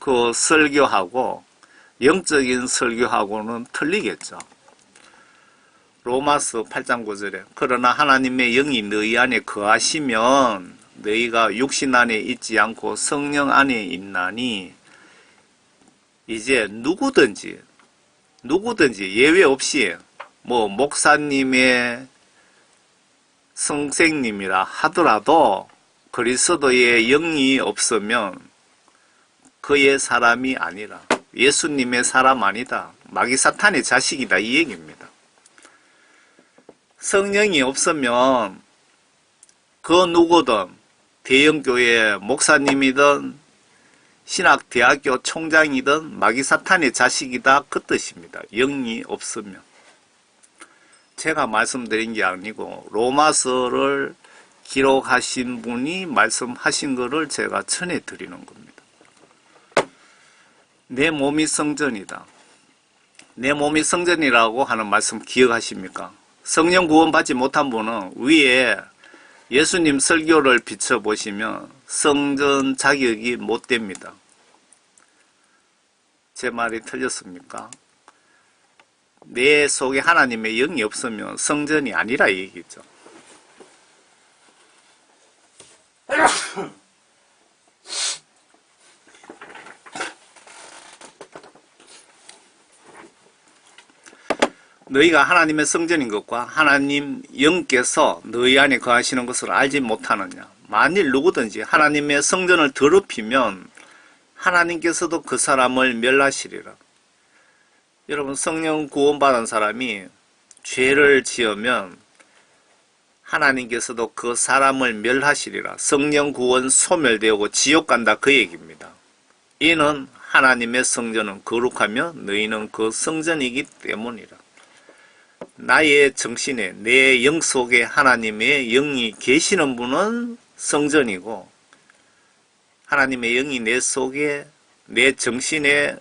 그 설교하고 영적인 설교하고는 틀리겠죠. 로마서 8장 9절에 그러나 하나님의 영이 너희 안에 거하시면 너희가 육신 안에 있지 않고 성령 안에 있나니 이제 누구든지 예외 없이 뭐 목사님의 선생님이라 하더라도 그리스도의 영이 없으면 그의 사람이 아니라 예수님의 사람 아니다. 마귀 사탄의 자식이다 이 얘기입니다. 성령이 없으면 그 누구든 대형교회 목사님이든 신학대학교 총장이든 마귀 사탄의 자식이다 그 뜻입니다. 영이 없으면. 제가 말씀드린 게 아니고 로마서를 기록하신 분이 말씀하신 것을 제가 전해드리는 겁니다. 내 몸이 성전이다. 내 몸이 성전이라고 하는 말씀 기억하십니까? 성령 구원 받지 못한 분은 위에 예수님 설교를 비춰보시면 성전 자격이 못 됩니다. 제 말이 틀렸습니까? 내 속에 하나님의 영이 없으면 성전이 아니라 이 얘기죠. 너희가 하나님의 성전인 것과 하나님 영께서 너희 안에 거하시는 것을 알지 못하느냐. 만일 누구든지 하나님의 성전을 더럽히면 하나님께서도 그 사람을 멸하시리라. 여러분 성령 구원받은 사람이 죄를 지으면 하나님께서도 그 사람을 멸하시리라. 성령 구원 소멸되고 지옥 간다 그 얘기입니다. 이는 하나님의 성전은 거룩하며 너희는 그 성전이기 때문이라. 나의 정신에 내 영 속에 하나님의 영이 계시는 분은 성전이고 하나님의 영이 내 속에 내 정신에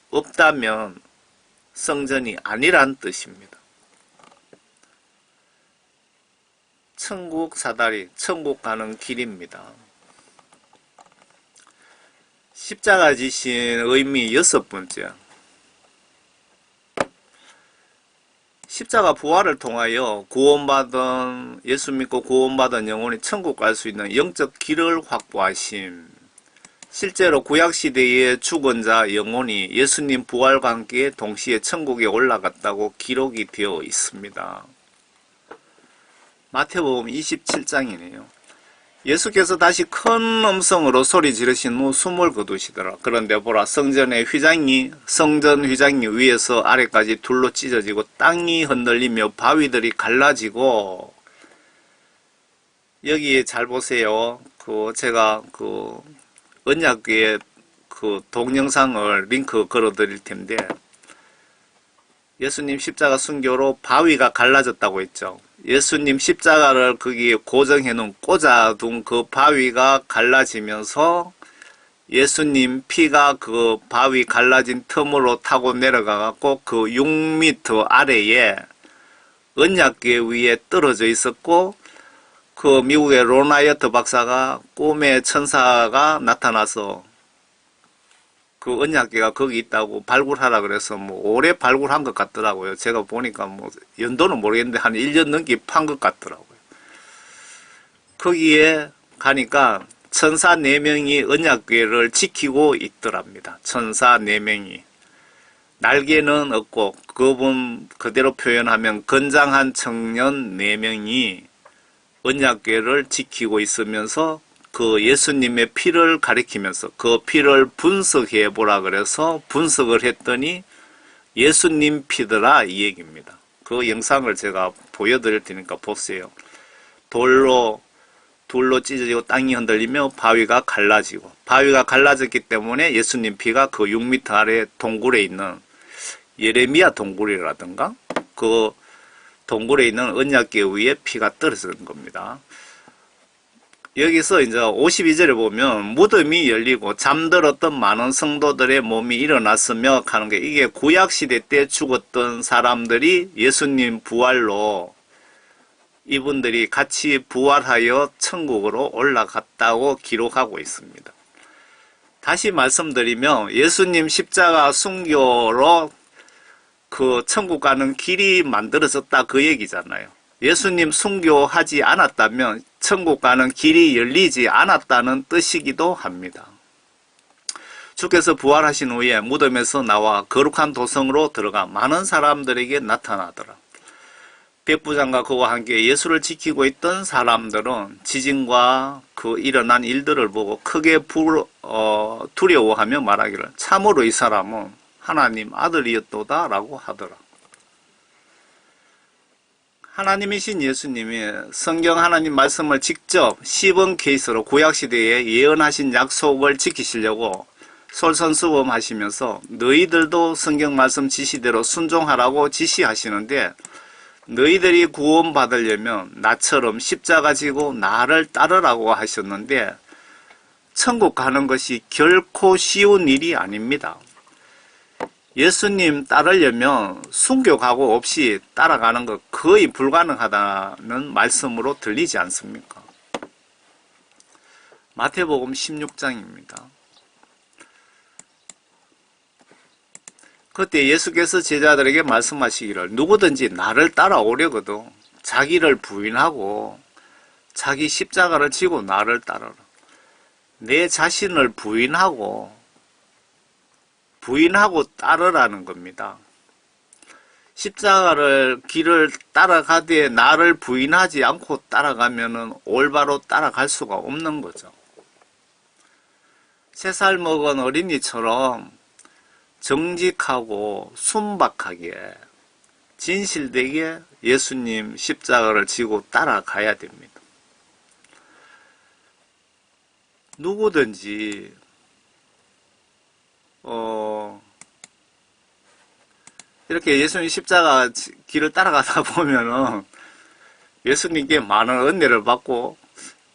없다면 성전이 아니란 뜻입니다. 천국 사다리, 천국 가는 길입니다. 십자가 지신 의미 6번째. 십자가 부활을 통하여 구원받은 예수 믿고 구원받은 영혼이 천국 갈 수 있는 영적 길을 확보하심. 실제로 구약시대의 죽은 자 영혼이 예수님 부활과 함께 동시에 천국에 올라갔다고 기록이 되어 있습니다. 마태복음 27장이네요. 예수께서 다시 큰 음성으로 소리 지르신 후 숨을 거두시더라. 그런데 보라 성전 휘장이 위에서 아래까지 둘로 찢어지고 땅이 흔들리며 바위들이 갈라지고 여기에 잘 보세요. 제가 언약궤의 동영상을 링크 걸어 드릴 텐데 예수님 십자가 순교로 바위가 갈라졌다고 했죠. 예수님 십자가를 거기에 고정해 놓은 꽂아둔 그 바위가 갈라지면서 예수님 피가 그 바위 갈라진 틈으로 타고 내려가 갖고 그 6m 아래에 언약궤 위에 떨어져 있었고 그 미국의 로나이어트 박사가 꿈에 천사가 나타나서 그 언약궤가 거기 있다고 발굴하라 그래서 오래 발굴한 것 같더라고요. 제가 보니까 연도는 모르겠는데 한 1년 넘게 판 것 같더라고요. 거기에 가니까 천사 4명이 언약궤를 지키고 있더랍니다. 천사 4명이. 날개는 없고 그분 그대로 표현하면 건장한 청년 4명이 언약궤를 지키고 있으면서 그 예수님의 피를 가리키면서 그 피를 분석해 보라 그래서 분석을 했더니 예수님 피더라 이 얘기입니다. 그 영상을 제가 보여드릴 테니까 보세요. 둘로 찢어지고 땅이 흔들리며 바위가 갈라졌기 때문에 예수님 피가 그 6m 아래 동굴에 있는 예레미야 동굴이라든가 그 동굴에 있는 언약궤 위에 피가 떨어지는 겁니다. 여기서 이제 52절에 보면 무덤이 열리고 잠들었던 많은 성도들의 몸이 일어났으며 하는 게 이게 구약시대 때 죽었던 사람들이 예수님 부활로 이분들이 같이 부활하여 천국으로 올라갔다고 기록하고 있습니다. 다시 말씀드리면 예수님 십자가 순교로 그 천국 가는 길이 만들어졌다 그 얘기잖아요. 예수님 순교하지 않았다면 천국 가는 길이 열리지 않았다는 뜻이기도 합니다. 주께서 부활하신 후에 무덤에서 나와 거룩한 도성으로 들어가 많은 사람들에게 나타나더라. 백부장과 그와 함께 예수를 지키고 있던 사람들은 지진과 그 일어난 일들을 보고 크게 두려워하며 말하기를 참으로 이 사람은 하나님 아들이었도다 라고 하더라. 하나님이신 예수님이 성경 하나님 말씀을 직접 시범 케이스로 구약시대에 예언하신 약속을 지키시려고 솔선수범하시면서 너희들도 성경 말씀 지시대로 순종하라고 지시하시는데 너희들이 구원받으려면 나처럼 십자가 지고 나를 따르라고 하셨는데 천국 가는 것이 결코 쉬운 일이 아닙니다. 예수님 따르려면 순교각오 없이 따라가는 것 거의 불가능하다는 말씀으로 들리지 않습니까? 마태복음 16장입니다. 그때 예수께서 제자들에게 말씀하시기를 누구든지 나를 따라오려거든 자기를 부인하고 자기 십자가를 지고 나를 따르라. 내 자신을 부인하고 따르라는 겁니다. 십자가를 길을 따라가되 나를 부인하지 않고 따라가면은 올바로 따라갈 수가 없는 거죠. 3살 먹은 어린이처럼 정직하고 순박하게 진실되게 예수님 십자가를 지고 따라가야 됩니다. 누구든지 이렇게 예수님 십자가 길을 따라가다 보면은 예수님께 많은 은혜를 받고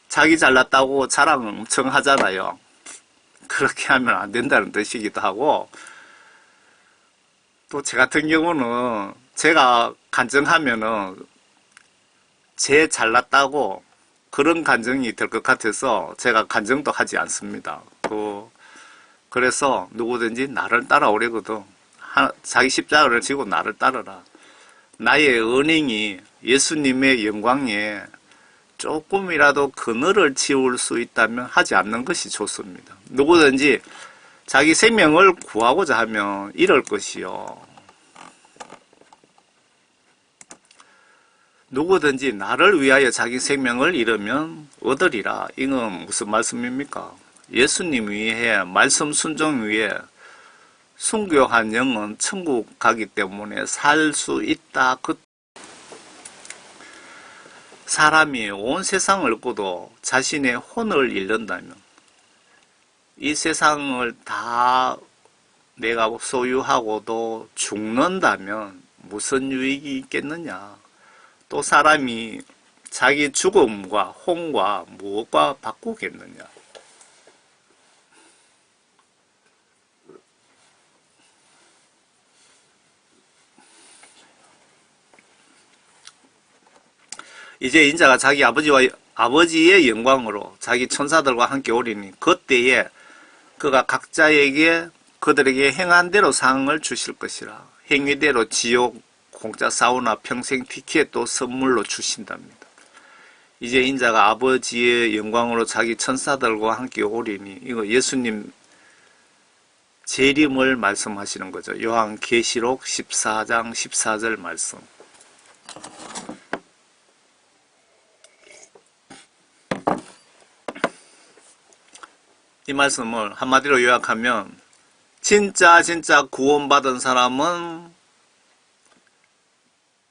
자기 잘났다고 자랑을 엄청 하잖아요. 그렇게 하면 안 된다는 뜻이기도 하고 또 제 같은 경우는 제가 간증하면은 제 잘났다고 그런 간증이 될 것 같아서 제가 간증도 하지 않습니다. 그래서 누구든지 나를 따라오려거든 자기 십자가를 지고 나를 따르라. 나의 언행이 예수님의 영광에 조금이라도 그늘을 치울 수 있다면 하지 않는 것이 좋습니다. 누구든지 자기 생명을 구하고자 하면 이럴 것이요. 누구든지 나를 위하여 자기 생명을 잃으면 얻으리라. 이건 무슨 말씀입니까? 예수님 위해 말씀 순종 위에 순교한 영은 천국 가기 때문에 살 수 있다. 사람이 온 세상을 얻고도 자신의 혼을 잃는다면 이 세상을 다 내가 소유하고도 죽는다면 무슨 유익이 있겠느냐. 또 사람이 자기 죽음과 혼과 무엇과 바꾸겠느냐. 이제 인자가 자기 아버지의 영광으로 자기 천사들과 함께 오리니 그때에 그가 각자에게 그들에게 행한 대로 상을 주실 것이라. 행위대로 지옥, 공짜 사우나, 평생 티켓도 선물로 주신답니다. 이제 인자가 아버지의 영광으로 자기 천사들과 함께 오리니 이거 예수님 재림을 말씀하시는 거죠. 요한계시록 14장 14절 말씀. 이 말씀을 한마디로 요약하면 진짜 구원받은 사람은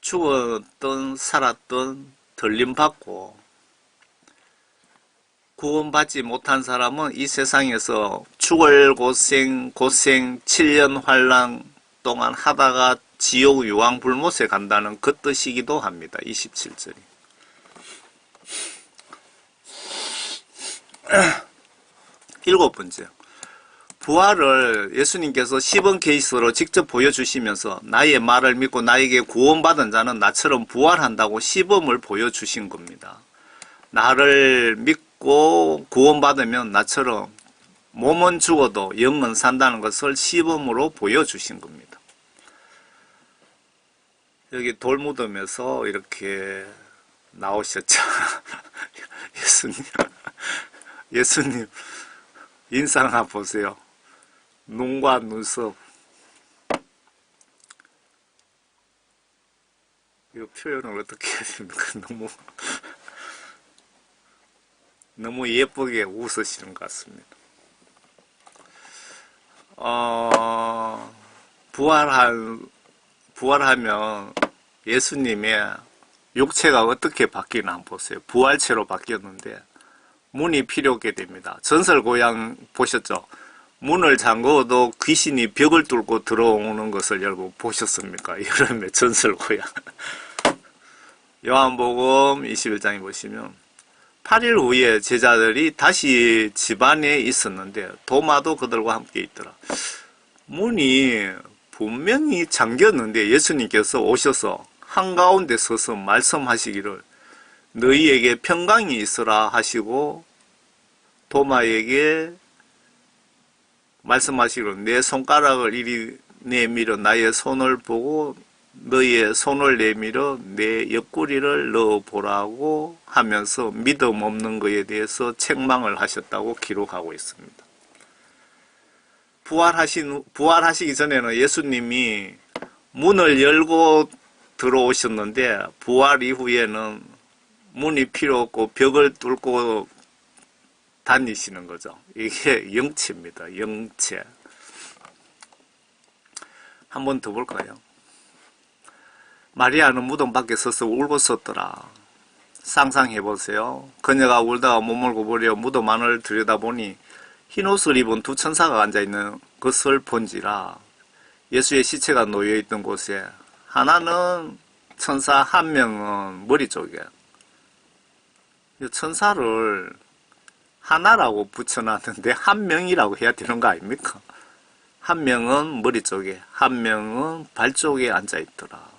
죽었든 살았든 들림받고 구원받지 못한 사람은 이 세상에서 죽을 고생 7년 환란 동안 하다가 지옥 유황불못에 간다는 그 뜻이기도 합니다. 27절이. 일곱 번째, 부활을 예수님께서 시범 케이스로 직접 보여주시면서 나의 말을 믿고 나에게 구원받은 자는 나처럼 부활한다고 시범을 보여주신 겁니다. 나를 믿고 구원받으면 나처럼 몸은 죽어도 영은 산다는 것을 시범으로 보여주신 겁니다. 여기 돌무덤에서 이렇게 나오셨죠. 예수님, 예수님 인상 한번 보세요. 눈과 눈썹. 이 표현을 어떻게 해야 됩니까? 너무 예쁘게 웃으시는 것 같습니다. 부활하면 예수님의 육체가 어떻게 바뀌나 한번 보세요. 부활체로 바뀌었는데 문이 필요 없게 됩니다. 전설고향 보셨죠? 문을 잠궈도 귀신이 벽을 뚫고 들어오는 것을 여러분 보셨습니까? 여름의 전설고향. 요한복음 21장에 보시면 8일 후에 제자들이 다시 집안에 있었는데 도마도 그들과 함께 있더라. 문이 분명히 잠겼는데 예수님께서 오셔서 한가운데 서서 말씀하시기를 너희에게 평강이 있으라 하시고 도마에게 말씀하시기를 내 손가락을 이리 내밀어 나의 손을 보고 너희의 손을 내밀어 내 옆구리를 넣어보라고 하면서 믿음 없는 것에 대해서 책망을 하셨다고 기록하고 있습니다. 부활하시기 전에는 예수님이 문을 열고 들어오셨는데 부활 이후에는 문이 필요 없고 벽을 뚫고 다니시는 거죠. 이게 영체입니다. 영체. 한 번 더 볼까요? 마리아는 무덤 밖에 서서 울고 있었더라. 상상해 보세요. 그녀가 울다가 몸을 구부려 무덤 안을 들여다보니 흰옷을 입은 두 천사가 앉아있는 것을 본지라. 예수의 시체가 놓여있던 곳에 하나는 천사 한 명은 머리 쪽에, 천사를 하나라고 붙여놨는데 한 명이라고 해야 되는 거 아닙니까? 한 명은 머리 쪽에, 한 명은 발 쪽에 앉아있더라.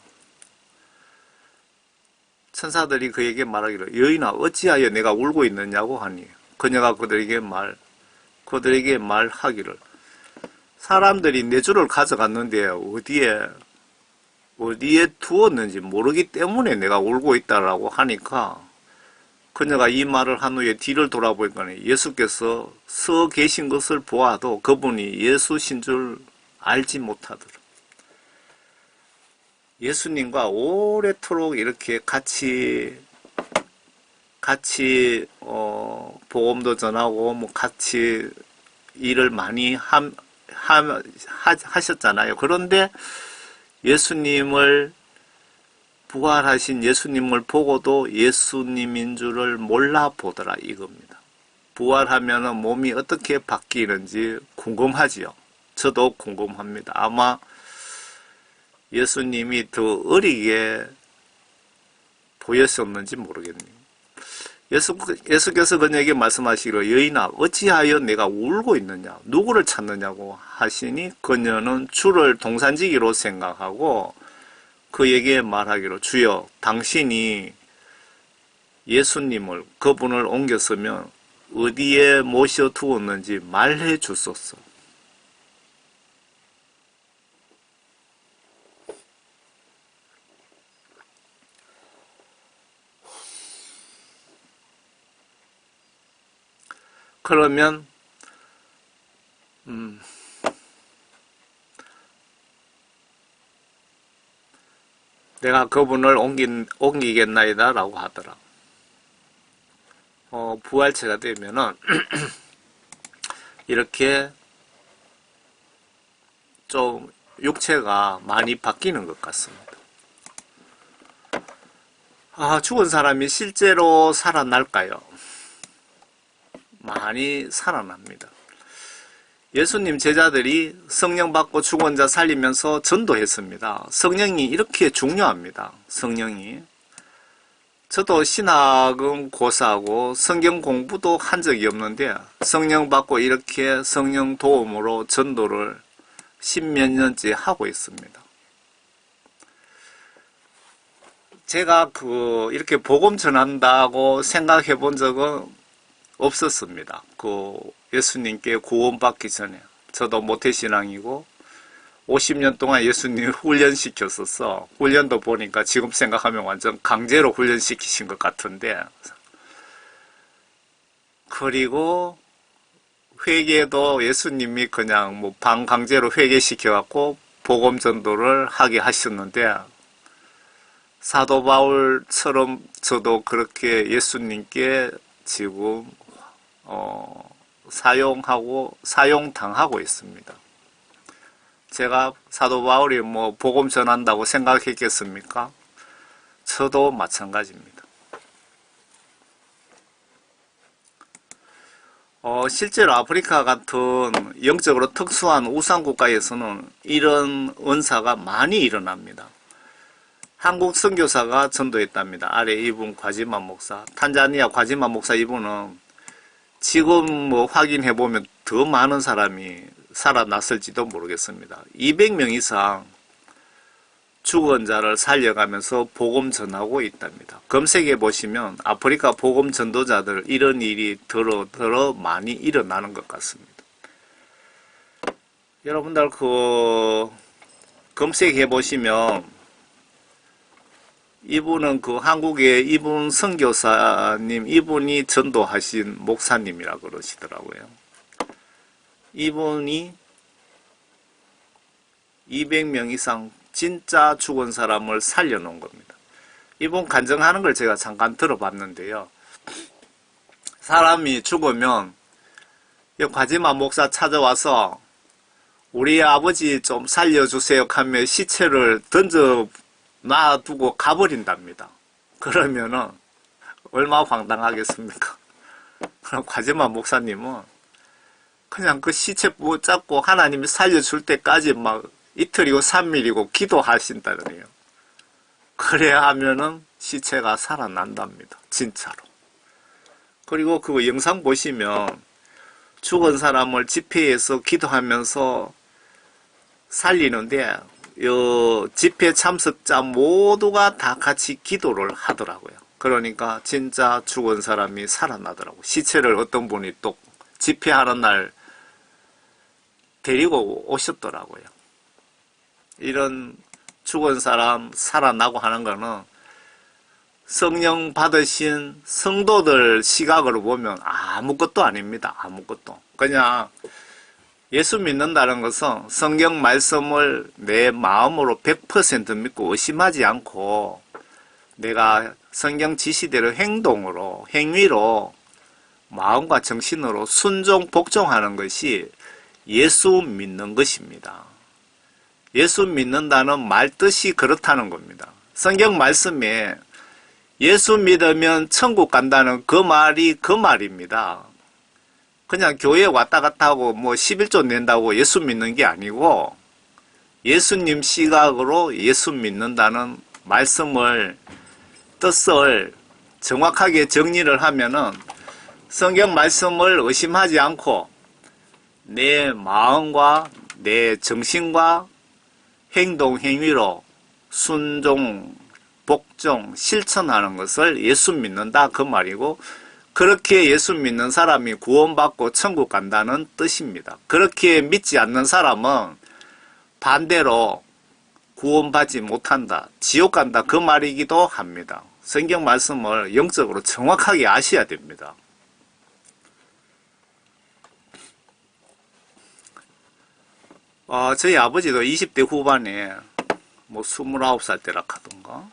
천사들이 그에게 말하기를 여인아 어찌하여 내가 울고 있느냐고 하니 그녀가 그들에게 말하기를 사람들이 내 주를 가져갔는데 어디에 두었는지 모르기 때문에 내가 울고 있다라고 하니까 그녀가 이 말을 한 후에 뒤를 돌아보니까 예수께서 서 계신 것을 보아도 그분이 예수신 줄 알지 못하더라. 예수님과 오래도록 이렇게 같이 복음도 전하고 뭐 같이 일을 많이 하셨잖아요. 그런데 부활하신 예수님을 보고도 예수님인 줄을 몰라 보더라 이겁니다. 부활하면 몸이 어떻게 바뀌는지 궁금하지요. 저도 궁금합니다. 아마 예수님이 더 어리게 보였었는지 모르겠네요. 예수께서 그녀에게 말씀하시기로 여인아 어찌하여 내가 울고 있느냐 누구를 찾느냐고 하시니 그녀는 주를 동산지기로 생각하고 그에게 말하기로 주여 당신이 예수님을 그분을 옮겼으면 어디에 모셔 두었는지 말해 주소서. 그러면 내가 그분을 옮기겠나이다 라고 하더라. 부활체가 되면은 이렇게 좀 육체가 많이 바뀌는 것 같습니다. 죽은 사람이 실제로 살아날까요? 많이 살아납니다. 예수님 제자들이 성령 받고 죽은 자 살리면서 전도했습니다. 성령이 이렇게 중요합니다. 성령이. 저도 신학은 고사하고 성경 공부도 한 적이 없는데 성령 받고 이렇게 성령 도움으로 전도를 십몇 년째 하고 있습니다. 제가 이렇게 복음 전한다고 생각해 본 적은 없었습니다. 그 예수님께 구원받기 전에. 저도 모태신앙이고 50년 동안 예수님을 훈련시켰었어. 훈련도 보니까 지금 생각하면 완전 강제로 훈련시키신 것 같은데. 그리고 회개도 예수님이 그냥 뭐 반강제로 회개시켜갖고 복음 전도를 하게 하셨는데, 사도 바울처럼 저도 그렇게 예수님께 지금 사용당하고 있습니다. 제가 사도 바울이 뭐 복음 전한다고 생각했겠습니까? 저도 마찬가지입니다. 실제로 아프리카 같은 영적으로 특수한 우상국가에서는 이런 은사가 많이 일어납니다. 한국 선교사가 전도했답니다. 아래 이분 과지만 목사, 탄자니아 과지만 목사 이분은 지금 뭐 확인해보면 더 많은 사람이 살아났을지도 모르겠습니다. 200명 이상 죽은 자를 살려가면서 복음 전하고 있답니다. 검색해 보시면 아프리카 복음 전도자들 이런 일이 더러 많이 일어나는 것 같습니다. 여러분들 검색해 보시면 이분은 한국의 이분 선교사님, 이분이 전도하신 목사님이라 그러시더라고요. 이분이 200명 이상 진짜 죽은 사람을 살려놓은 겁니다. 이분 간증하는 걸 제가 잠깐 들어봤는데요. 사람이 죽으면 과지마 목사 찾아와서 우리 아버지 좀 살려주세요 하며 시체를 던져 놔두고 가버린답니다. 그러면은 얼마나 황당하겠습니까? 그럼 과지마 목사님은 그냥 그 시체 붙잡고 하나님이 살려줄 때까지 막 이틀이고 3일이고 기도하신다더래요. 그래야 하면은 시체가 살아난답니다. 진짜로. 그리고 그 영상 보시면 죽은 사람을 집회에서 기도하면서 살리는데 집회 참석자 모두가 다 같이 기도를 하더라고요. 그러니까 진짜 죽은 사람이 살아나더라고요. 시체를 어떤 분이 또 집회하는 날 데리고 오셨더라고요. 이런 죽은 사람 살아나고 하는 거는 성령 받으신 성도들 시각으로 보면 아무것도 아닙니다. 아무것도. 그냥 예수 믿는다는 것은 성경 말씀을 내 마음으로 100% 믿고 의심하지 않고 내가 성경 지시대로 행동으로, 행위로, 마음과 정신으로 순종, 복종하는 것이 예수 믿는 것입니다. 예수 믿는다는 말 뜻이 그렇다는 겁니다. 성경 말씀에 예수 믿으면 천국 간다는 그 말이 그 말입니다. 그냥 교회 왔다 갔다 하고 뭐 11조 낸다고 예수 믿는 게 아니고 예수님 시각으로 예수 믿는다는 말씀을 뜻을 정확하게 정리를 하면은 성경 말씀을 의심하지 않고 내 마음과 내 정신과 행동, 행위로 순종, 복종, 실천하는 것을 예수 믿는다 그 말이고 그렇게 예수 믿는 사람이 구원받고 천국 간다는 뜻입니다. 그렇게 믿지 않는 사람은 반대로 구원받지 못한다, 지옥 간다 그 말이기도 합니다. 성경 말씀을 영적으로 정확하게 아셔야 됩니다. 저희 아버지도 20대 후반에 뭐 29살 때라 하던가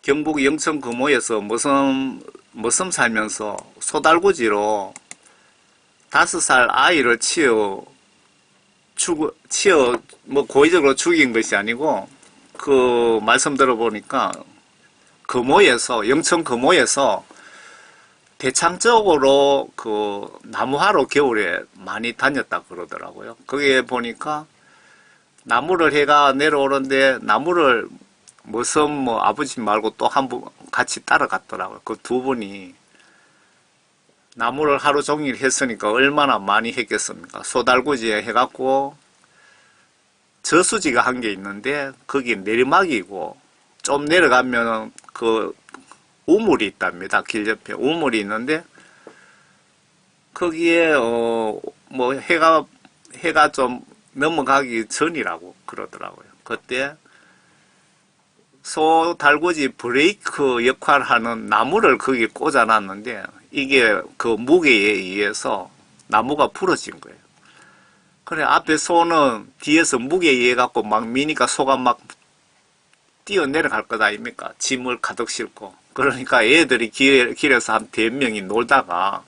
경북 영천 금호에서 머슴 살면서 소달구지로 5살 아이를 뭐 고의적으로 죽인 것이 아니고 그 말씀 들어보니까 영천 금호에서 대창적으로 그 나무하러 겨울에 많이 다녔다 그러더라고요. 거기에 보니까 나무를 해가 내려오는데 나무를 머슴 아버지 말고 또 한 분 같이 따라갔더라고요. 그 두 분이 나무를 하루 종일 했으니까 얼마나 많이 했겠습니까? 소달구지에 해갖고 저수지가 한 개 있는데 거기 내리막이고 좀 내려가면 그 우물이 있답니다. 길 옆에 우물이 있는데 거기에 뭐 해가 좀 넘어가기 전이라고 그러더라고요. 그때 소 달구지 브레이크 역할하는 나무를 거기에 꽂아놨는데 이게 그 무게에 의해서 나무가 부러진 거예요. 그래 앞에 소는 뒤에서 무게에 의해 갖고 막 미니까 소가 막 뛰어 내려갈 것 아닙니까? 짐을 가득 싣고. 그러니까 애들이 길에서 한 100명이 놀다가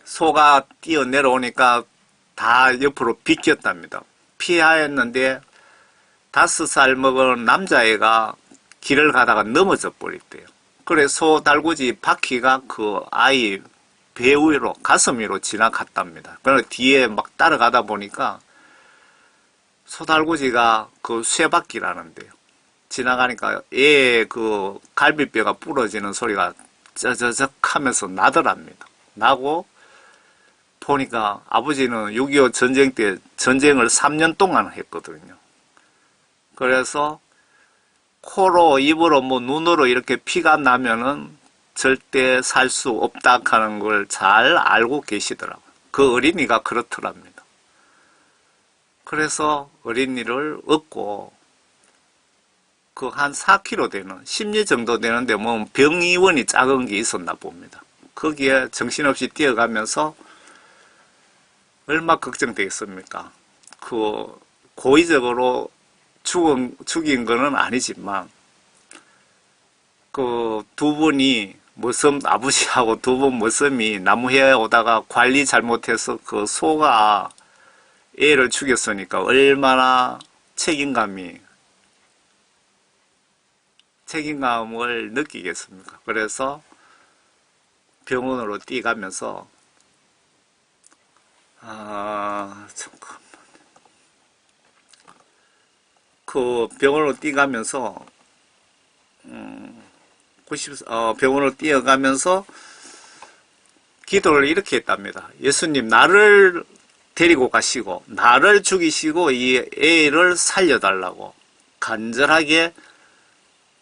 소가 뛰어 내려오니까 다 옆으로 비켰답니다. 피하였는데 5살 먹은 남자애가 길을 가다가 넘어져 버렸대요. 그래 소 달구지 바퀴가 그 아이 배 위로 가슴 위로 지나갔답니다. 그래서 뒤에 막 따라가다 보니까 소 달구지가 그 쇠바퀴라는데요. 지나가니까 애 그 갈비뼈가 부러지는 소리가 쩌저적 하면서 나더랍니다. 나고 보니까 아버지는 6.25 전쟁 때 전쟁을 3년 동안 했거든요. 그래서 코로 입으로 뭐 눈으로 이렇게 피가 나면은 절대 살 수 없다 하는 걸 잘 알고 계시더라고요. 그 어린이가 그렇더랍니다. 그래서 어린이를 얻고 그 한 4kg 되는 심리 정도 되는데 뭐 병의원이 작은 게 있었나 봅니다. 거기에 정신없이 뛰어가면서 얼마 걱정되겠습니까? 그 고의적으로 죽인 거는 아니지만 그 두 분이 아버지하고 두 분 머슴이 나무에 오다가 관리 잘못해서 그 소가 애를 죽였으니까 얼마나 책임감을 느끼겠습니까? 그래서 병원으로 뛰어가면서 잠깐. 그 병원으로 뛰어가면서 병원으로 뛰어가면서 기도를 이렇게 했답니다. 예수님 나를 데리고 가시고 나를 죽이시고 이 애를 살려달라고 간절하게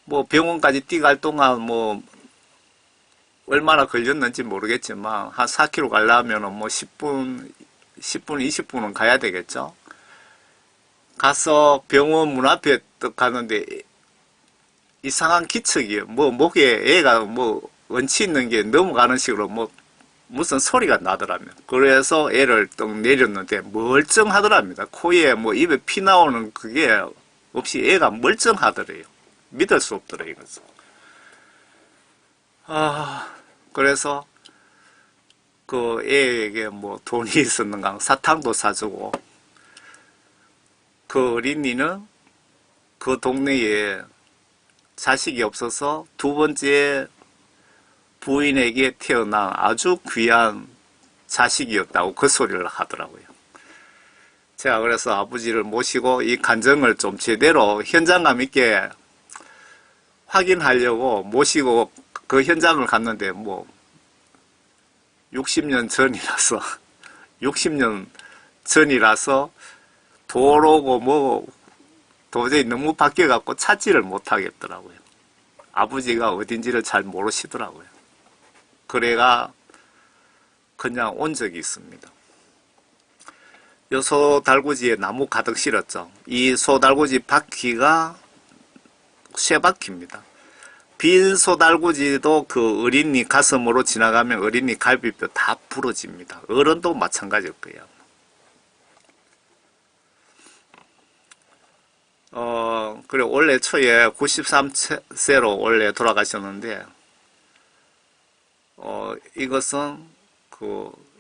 뭐 병원까지 뛰어갈 동안 뭐 얼마나 걸렸는지 모르겠지만 한 4km 가려면 뭐 10분 20분은 가야 되겠죠. 가서 병원 문 앞에 딱 가는데 이상한 기척이에요. 뭐 목에 애가 뭐 원치 있는 게 넘어가는 식으로 뭐 무슨 소리가 나더라면. 그래서 애를 딱 내렸는데 멀쩡하더랍니다. 코에 뭐 입에 피 나오는 그게 없이 애가 멀쩡하더래요. 믿을 수 없더래요, 이것은. 그래서 그 애에게 뭐 돈이 있었는가 사탕도 사주고 그 어린이는 그 동네에 자식이 없어서 두 번째 부인에게 태어난 아주 귀한 자식이었다고 그 소리를 하더라고요. 제가 그래서 아버지를 모시고 이 간증을 좀 제대로 현장감 있게 확인하려고 모시고 그 현장을 갔는데 뭐 60년 전이라서 60년 전이라서 도로고 뭐 도저히 너무 바뀌어갖고 찾지를 못하겠더라고요. 아버지가 어딘지를 잘 모르시더라고요. 그래가 그냥 온 적이 있습니다. 요 소달구지에 나무 가득 실었죠. 이 소달구지 바퀴가 쇠바퀴입니다. 빈 소달구지도 그 어린이 가슴으로 지나가면 어린이 갈비뼈 다 부러집니다. 어른도 마찬가지일 거예요. 그래, 원래 초에 93세로 원래 돌아가셨는데, 이것은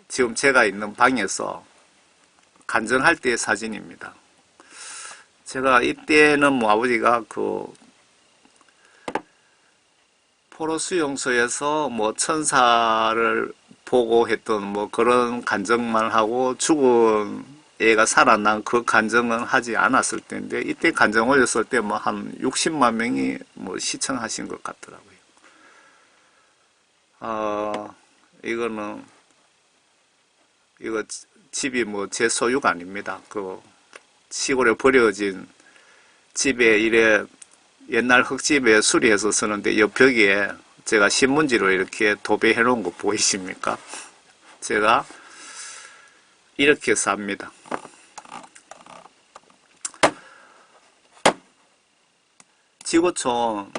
지금 제가 있는 방에서 간증할 때의 사진입니다. 제가 이때는 뭐 아버지가 포로 수용소에서 뭐 천사를 보고 했던 뭐 그런 간증만 하고 죽은 애가 살아난 그 간증은 하지 않았을 텐데 이때 간증 올렸을 때 뭐 한 60만 명이 뭐 시청하신 것 같더라고요. 이거 집이 뭐 제 소유가 아닙니다. 그 시골에 버려진 집에 이래 옛날 흙집에 수리해서 쓰는데 이 벽에 제가 신문지로 이렇게 도배해 놓은 거 보이십니까? 제가 이렇게 삽니다. 지구촌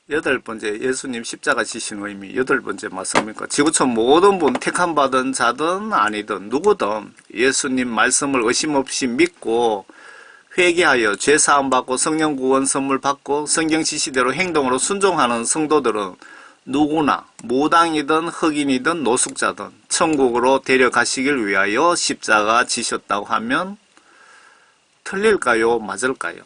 8번째 예수님 십자가 지신 의미 8번째 맞습니까? 지구촌 모든 분 택함 받은 자든 아니든 누구든 예수님 말씀을 의심 없이 믿고 회개하여 죄사함 받고 성령 구원 선물 받고 성경 지시대로 행동으로 순종하는 성도들은 누구나 무당이든 흑인이든 노숙자든 천국으로 데려가시길 위하여 십자가 지셨다고 하면 틀릴까요? 맞을까요?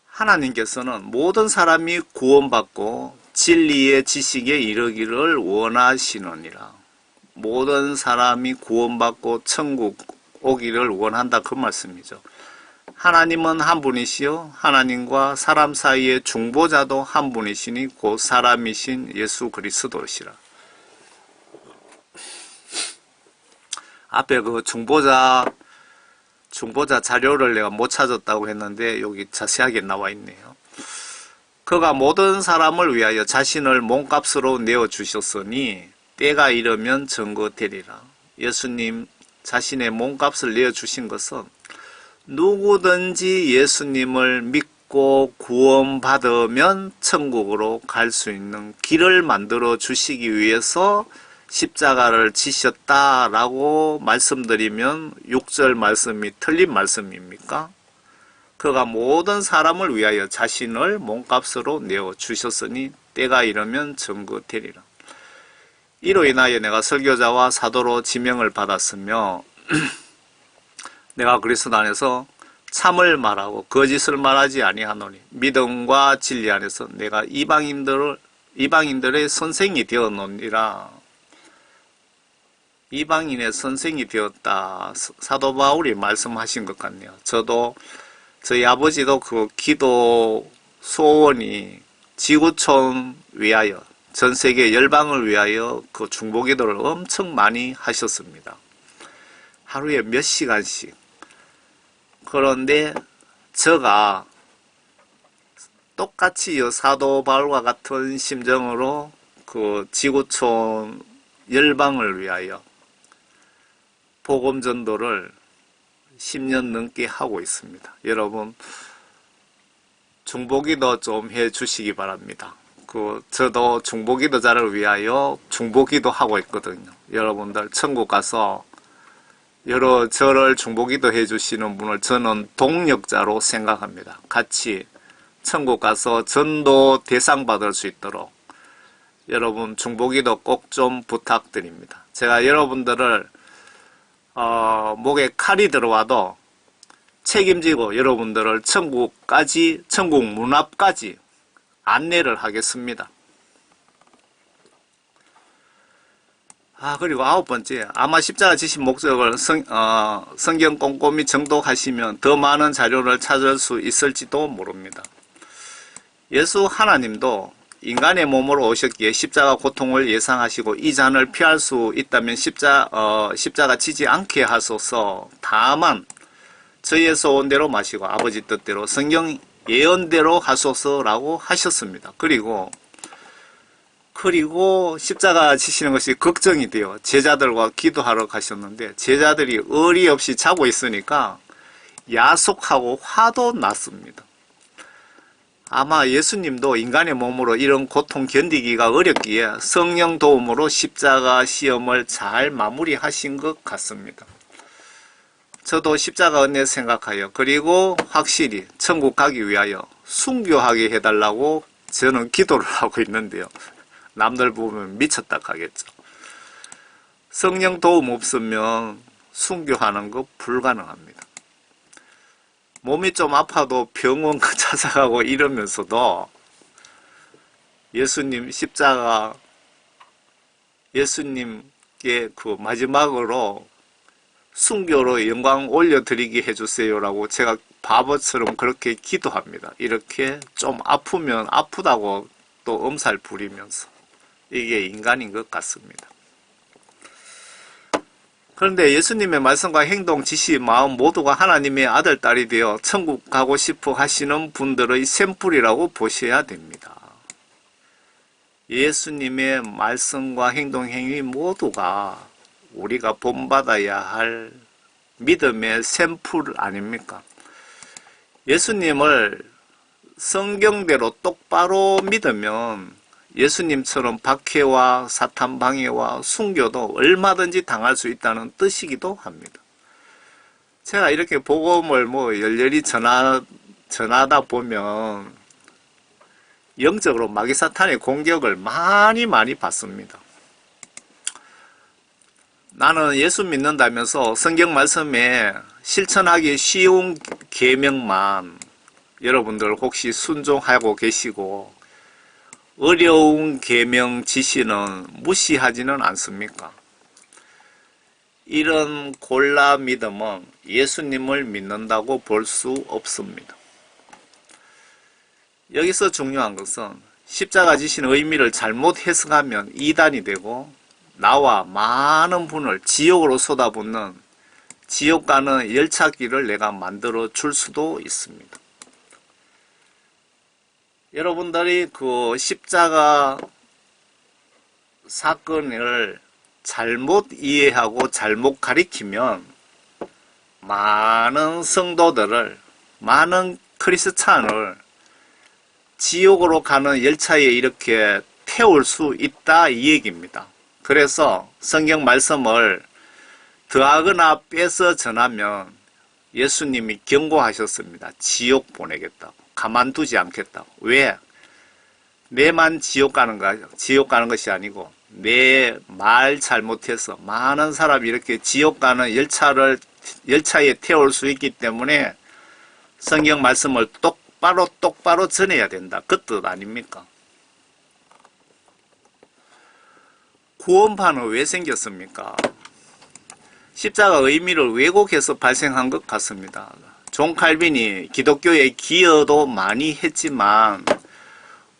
하나님께서는 모든 사람이 구원받고 진리의 지식에 이르기를 원하시느니라. 모든 사람이 구원받고 천국 오기를 원한다 그 말씀이죠. 하나님은 한 분이시요 하나님과 사람 사이의 중보자도 한 분이시니 곧 사람이신 예수 그리스도시라. 앞에 그 중보자 자료를 내가 못 찾았다고 했는데 여기 자세하게 나와 있네요. 그가 모든 사람을 위하여 자신을 몸값으로 내어주셨으니 때가 이르면 증거되리라. 예수님 자신의 몸값을 내어주신 것은 누구든지 예수님을 믿고 구원받으면 천국으로 갈 수 있는 길을 만들어 주시기 위해서 십자가를 지셨다라고 말씀드리면 6절 말씀이 틀린 말씀입니까? 그가 모든 사람을 위하여 자신을 몸값으로 내어주셨으니 때가 이르면 증거되리라. 이로 인하여 내가 설교자와 사도로 지명을 받았으며 내가 그리스도 안에서 참을 말하고 거짓을 말하지 아니하노니 믿음과 진리 안에서 내가 이방인들의 선생이 되었노니라. 이방인의 선생이 되었다. 사도 바울이 말씀하신 것 같네요. 저희 아버지도 그 기도 소원이 지구촌 위하여 전 세계 열방을 위하여 그 중보기도를 엄청 많이 하셨습니다. 하루에 몇 시간씩. 그런데 저가 똑같이 사도 바울과 같은 심정으로 그 지구촌 열방을 위하여 복음 전도를 10년 넘게 하고 있습니다. 여러분 중보기도 좀 해 주시기 바랍니다. 저도 중보기도자를 위하여 중보기도 하고 있거든요. 여러분들 천국 가서 저를 중보기도 해주시는 분을 저는 동력자로 생각합니다. 같이 천국 가서 전도 대상 받을 수 있도록 여러분 중보기도 꼭 좀 부탁드립니다. 제가 여러분들을 목에 칼이 들어와도 책임지고 여러분들을 천국 문 앞까지 안내를 하겠습니다. 그리고 9번째, 아마 십자가 지신 목적을 성경 꼼꼼히 정독하시면 더 많은 자료를 찾을 수 있을지도 모릅니다. 예수 하나님도 인간의 몸으로 오셨기에 십자가 고통을 예상하시고 이 잔을 피할 수 있다면 십자가 지지 않게 하소서. 다만 저의 소원대로 마시고 아버지 뜻대로 성경 예언대로 하소서라고 하셨습니다. 그리고 십자가 지시는 것이 걱정이 돼요. 제자들과 기도하러 가셨는데 제자들이 의리 없이 자고 있으니까 야속하고 화도 났습니다. 아마 예수님도 인간의 몸으로 이런 고통 견디기가 어렵기에 성령 도움으로 십자가 시험을 잘 마무리하신 것 같습니다. 저도 십자가 은혜 생각하여 그리고 확실히 천국 가기 위하여 순교하게 해달라고 저는 기도를 하고 있는데요. 남들 보면 미쳤다 하겠죠. 성령 도움 없으면 순교하는 거 불가능합니다. 몸이 좀 아파도 병원 찾아가고 이러면서도 예수님 십자가 예수님께 그 마지막으로 순교로 영광 올려드리게 해주세요라고 제가 바보처럼 그렇게 기도합니다. 이렇게 좀 아프면 아프다고 또 엄살 부리면서 이게 인간인 것 같습니다. 그런데 예수님의 말씀과 행동, 지시, 마음 모두가 하나님의 아들, 딸이 되어 천국 가고 싶어 하시는 분들의 샘플이라고 보셔야 됩니다. 예수님의 말씀과 행동, 행위 모두가 우리가 본받아야 할 믿음의 샘플 아닙니까? 예수님을 성경대로 똑바로 믿으면 예수님처럼 박해와 사탄 방해와 순교도 얼마든지 당할 수 있다는 뜻이기도 합니다. 제가 이렇게 복음을 열렬히 전하다 보면 영적으로 마귀 사탄의 공격을 많이 받습니다. 나는 예수 믿는다면서 성경 말씀에 실천하기 쉬운 계명만 여러분들 혹시 순종하고 계시고 어려운 계명 지시는 무시하지는 않습니까? 이런 골라 믿음은 예수님을 믿는다고 볼 수 없습니다. 여기서 중요한 것은 십자가 지신 의미를 잘못 해석하면 이단이 되고 나와 많은 분을 지옥으로 쏟아붓는 지옥 가는 열차길을 내가 만들어 줄 수도 있습니다. 여러분들이 그 십자가 사건을 잘못 이해하고 잘못 가리키면 많은 성도들을, 많은 크리스찬을 지옥으로 가는 열차에 이렇게 태울 수 있다 이 얘기입니다. 그래서 성경 말씀을 더하거나 빼서 전하면 예수님이 경고하셨습니다. 지옥 보내겠다고. 가만두지 않겠다고. 왜? 내만 지옥 가는 것이 아니고 내 말 잘못해서 많은 사람이 이렇게 지옥 가는 열차에 태울 수 있기 때문에 성경 말씀을 똑바로 전해야 된다. 그 뜻 아닙니까? 구원파는 왜 생겼습니까? 십자가 의미를 왜곡해서 발생한 것 같습니다. 존 칼빈이 기독교에 기여도 많이 했지만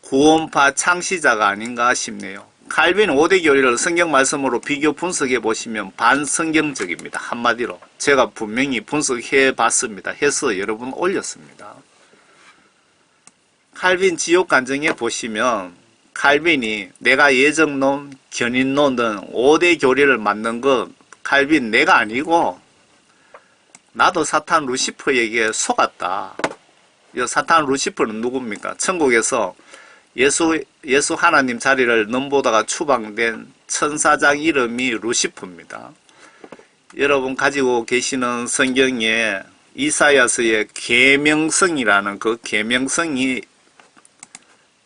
구원파 창시자가 아닌가 싶네요. 칼빈 5대 교리를 성경 말씀으로 비교 분석해 보시면 반성경적입니다. 한마디로 제가 분명히 분석해 봤습니다. 해서 여러분 올렸습니다. 칼빈 지옥 간증에 보시면 칼빈이 내가 예정론, 견인론 등 5대 교리를 만든 건 칼빈 내가 아니고 나도 사탄 루시퍼에게 속았다. 이 사탄 루시퍼는 누굽니까? 천국에서 예수 하나님 자리를 넘보다가 추방된 천사장 이름이 루시퍼입니다. 여러분 가지고 계시는 성경에 이사야서의 계명성이라는 그 계명성이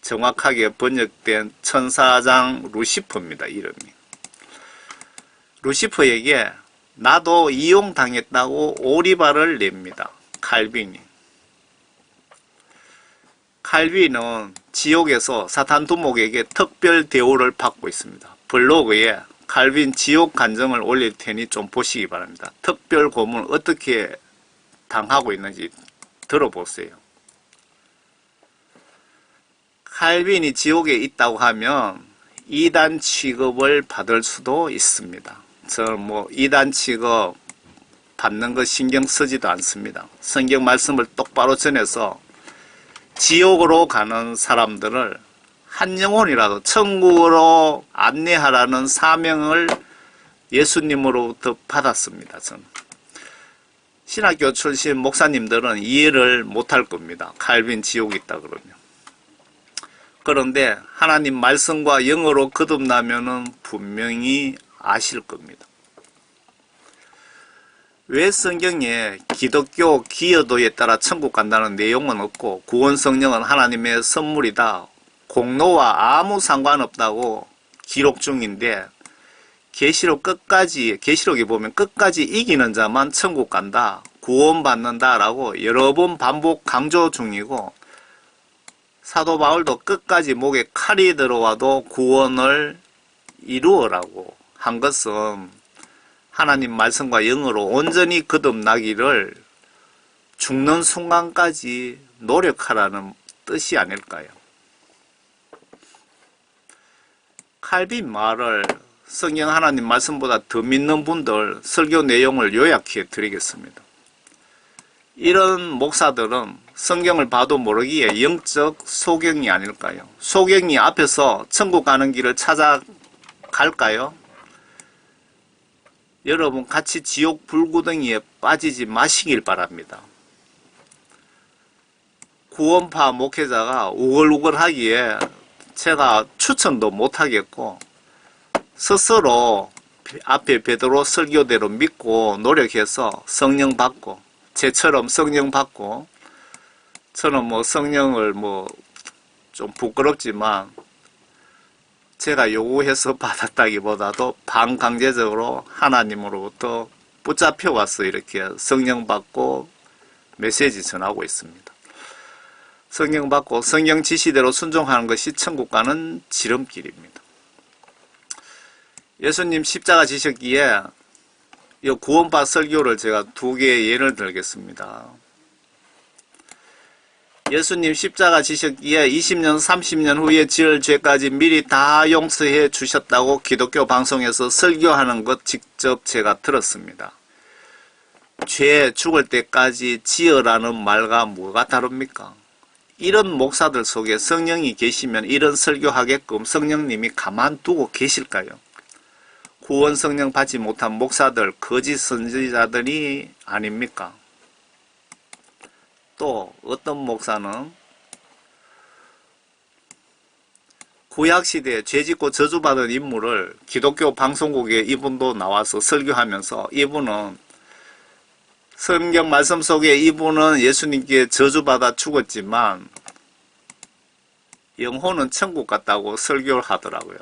정확하게 번역된 천사장 루시퍼입니다. 이름이. 루시퍼에게 나도 이용당했다고 오리발을 냅니다. 칼빈이. 칼빈은 지옥에서 사탄 두목에게 특별 대우를 받고 있습니다. 블로그에 칼빈 지옥 간증을 올릴 테니 좀 보시기 바랍니다. 특별 고문을 어떻게 당하고 있는지 들어보세요. 칼빈이 지옥에 있다고 하면 이단 취급을 받을 수도 있습니다. 저는 이단 취급 받는 거 신경 쓰지도 않습니다. 성경 말씀을 똑바로 전해서 지옥으로 가는 사람들을 한 영혼이라도 천국으로 안내하라는 사명을 예수님으로부터 받았습니다. 저는. 신학교 출신 목사님들은 이해를 못할 겁니다. 칼빈 지옥에 있다 그러면. 그런데 하나님 말씀과 영어로 거듭나면은 분명히 아실 겁니다. 왜 성경에 기독교 기여도에 따라 천국 간다는 내용은 없고 구원 성령은 하나님의 선물이다. 공로와 아무 상관없다고 기록 중인데 계시록에 보면 끝까지 이기는 자만 천국 간다. 구원받는다라고 여러 번 반복 강조 중이고 사도 바울도 끝까지 목에 칼이 들어와도 구원을 이루어라고 한 것은 하나님 말씀과 영으로 온전히 거듭나기를 죽는 순간까지 노력하라는 뜻이 아닐까요? 칼빈 말을 성경 하나님 말씀보다 더 믿는 분들 설교 내용을 요약해 드리겠습니다. 이런 목사들은 성경을 봐도 모르기에 영적 소경이 아닐까요? 소경이 앞에서 천국 가는 길을 찾아갈까요? 여러분 같이 지옥 불구덩이에 빠지지 마시길 바랍니다. 구원파 목회자가 우글우글하기에 제가 추천도 못하겠고 스스로 앞에 베드로 설교대로 믿고 노력해서 성령 받고 제처럼 성령 받고 저는 뭐 성령을 좀 부끄럽지만 제가 요구해서 받았다기보다도 반강제적으로 하나님으로부터 붙잡혀 와서 이렇게 성령 받고 메시지 전하고 있습니다. 성령 받고 성령 지시대로 순종하는 것이 천국 가는 지름길입니다. 예수님 십자가 지셨기에 이 구원파 설교를 제가 두 개의 예를 들겠습니다. 예수님 십자가 지셨기에 20년, 30년 후에 지을 죄까지 미리 다 용서해 주셨다고 기독교 방송에서 설교하는 것 직접 제가 들었습니다. 죄 죽을 때까지 지으라는 말과 뭐가 다릅니까? 이런 목사들 속에 성령이 계시면 이런 설교하게끔 성령님이 가만두고 계실까요? 구원 성령 받지 못한 목사들, 거짓 선지자들이 아닙니까? 또 어떤 목사는 구약시대에 죄짓고 저주받은 인물을 기독교 방송국에 이분도 나와서 설교하면서 이분은 성경 말씀 속에 이분은 예수님께 저주받아 죽었지만 영혼은 천국 갔다고 설교를 하더라고요.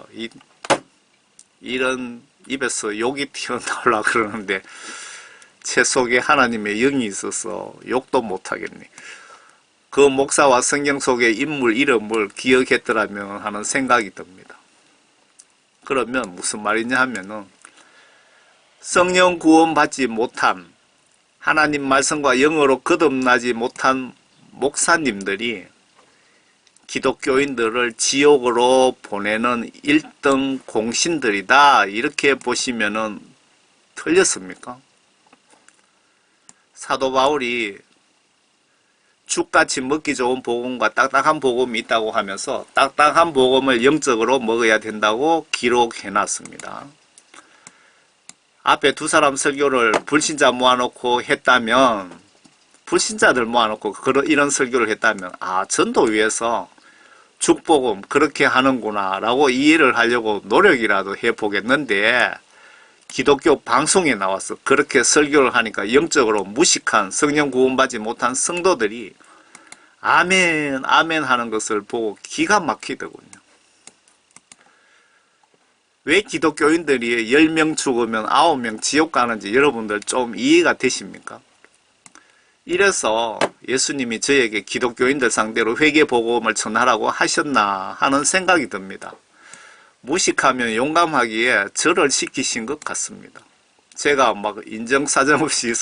이런 입에서 욕이 튀어나오려고 그러는데 제 속에 하나님의 영이 있어서 욕도 못하겠니. 그 목사와 성경 속의 인물 이름을 기억했더라면 하는 생각이 듭니다. 그러면 무슨 말이냐 하면은 성령 구원받지 못한 하나님 말씀과 영어로 거듭나지 못한 목사님들이 기독교인들을 지옥으로 보내는 1등 공신들이다. 이렇게 보시면은 틀렸습니까? 사도 바울이 죽같이 먹기 좋은 복음과 딱딱한 복음이 있다고 하면서 딱딱한 복음을 영적으로 먹어야 된다고 기록해 놨습니다. 앞에 두 사람 설교를 불신자 모아놓고 했다면 불신자들 모아놓고 이런 설교를 했다면 전도위에서 죽복음 그렇게 하는구나 라고 이해를 하려고 노력이라도 해보겠는데 기독교 방송에 나와서 그렇게 설교를 하니까 영적으로 무식한 성령 구원받지 못한 성도들이 아멘 아멘 하는 것을 보고 기가 막히더군요. 왜 기독교인들이 10명 죽으면 9명 지옥 가는지 여러분들 좀 이해가 되십니까? 이래서 예수님이 저에게 기독교인들 상대로 회개복음을 전하라고 하셨나 하는 생각이 듭니다. 무식하면 용감하기에 저를 시키신 것 같습니다. 제가 막 인정사정 없이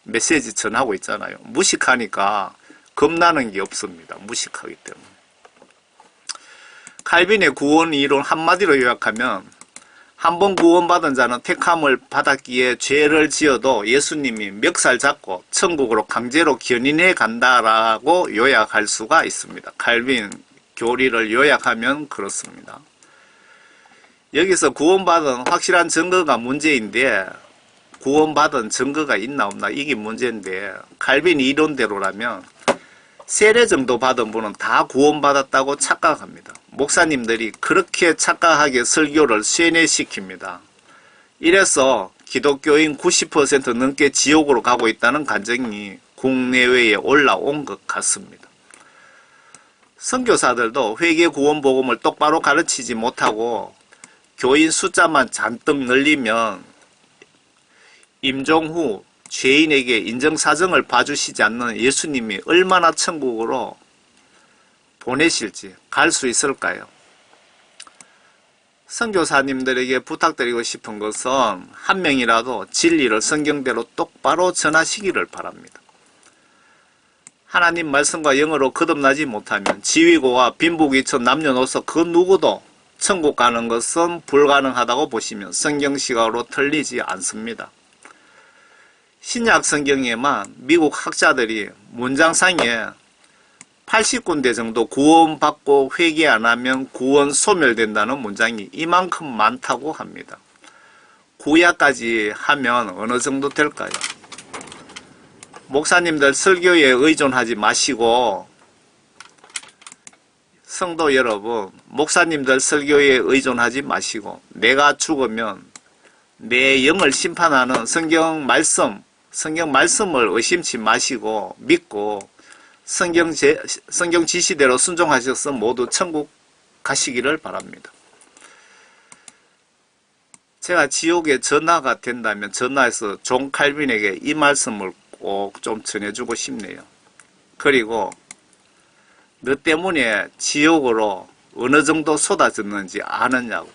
메시지 전하고 있잖아요. 무식하니까 겁나는 게 없습니다. 무식하기 때문에. 칼빈의 구원 이론 한마디로 요약하면 한 번 구원받은 자는 택함을 받았기에 죄를 지어도 예수님이 멱살 잡고 천국으로 강제로 견인해 간다라고 요약할 수가 있습니다. 칼빈 교리를 요약하면 그렇습니다. 여기서 구원받은 확실한 증거가 문제인데 구원받은 증거가 있나 없나 이게 문제인데 칼빈 이론대로라면 세례 정도 받은 분은 다 구원받았다고 착각합니다. 목사님들이 그렇게 착각하게 설교를 쇠뇌시킵니다. 이래서 기독교인 90% 넘게 지옥으로 가고 있다는 간증이 국내외에 올라온 것 같습니다. 선교사들도 회개 구원 복음을 똑바로 가르치지 못하고 교인 숫자만 잔뜩 늘리면 임종 후 죄인에게 인정사정을 봐주시지 않는 예수님이 얼마나 천국으로 보내실지 갈 수 있을까요? 선교사님들에게 부탁드리고 싶은 것은 한 명이라도 진리를 성경대로 똑바로 전하시기를 바랍니다. 하나님 말씀과 영어로 거듭나지 못하면 지위고와 빈부귀천 남녀노소 그 누구도 천국 가는 것은 불가능하다고 보시면 성경 시각으로 틀리지 않습니다. 신약 성경에만 미국 학자들이 문장상에 80군데 정도 구원받고 회개 안 하면 구원 소멸된다는 문장이 이만큼 많다고 합니다. 구약까지 하면 어느 정도 될까요? 목사님들 설교에 의존하지 마시고, 성도 여러분, 목사님들 설교에 의존하지 마시고, 내가 죽으면 내 영을 심판하는 성경 말씀을 의심치 마시고 믿고 성경 지시대로 순종하셔서 모두 천국 가시기를 바랍니다. 제가 지옥에 전화가 된다면 전화해서 존 칼빈에게 이 말씀을 꼭 좀 전해주고 싶네요. 그리고 너 때문에 지옥으로 어느 정도 쏟아졌는지 아느냐고.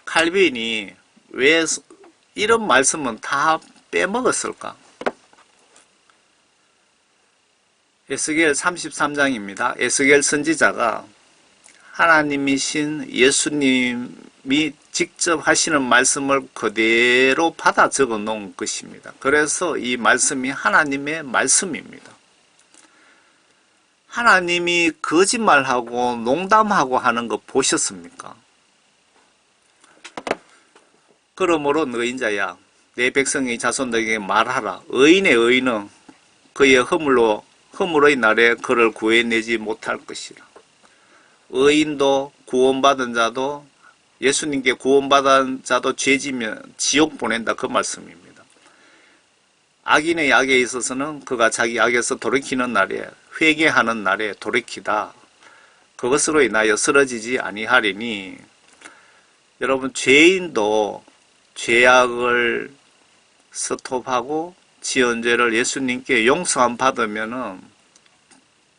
칼빈이 왜 이런 말씀은 다 빼먹었을까? 에스겔 33장입니다. 에스겔 선지자가 하나님이신 예수님이 직접 하시는 말씀을 그대로 받아 적어 놓은 것입니다. 그래서 이 말씀이 하나님의 말씀입니다. 하나님이 거짓말하고 농담하고 하는 거 보셨습니까? 그러므로 너희 자야 내 백성의 자손들에게 말하라. 의인의 의인은 그의 허물의 날에 그를 구해내지 못할 것이라. 의인도 구원받은 자도 예수님께 구원받은 자도 죄지면 지옥 보낸다, 그 말씀입니다. 악인의 악에 있어서는 그가 자기 악에서 돌이키는 날에, 회개하는 날에 돌이키다. 그것으로 인하여 쓰러지지 아니하리니, 여러분, 죄인도 죄악을 스톱하고 지은 죄를 예수님께 용서함 받으면은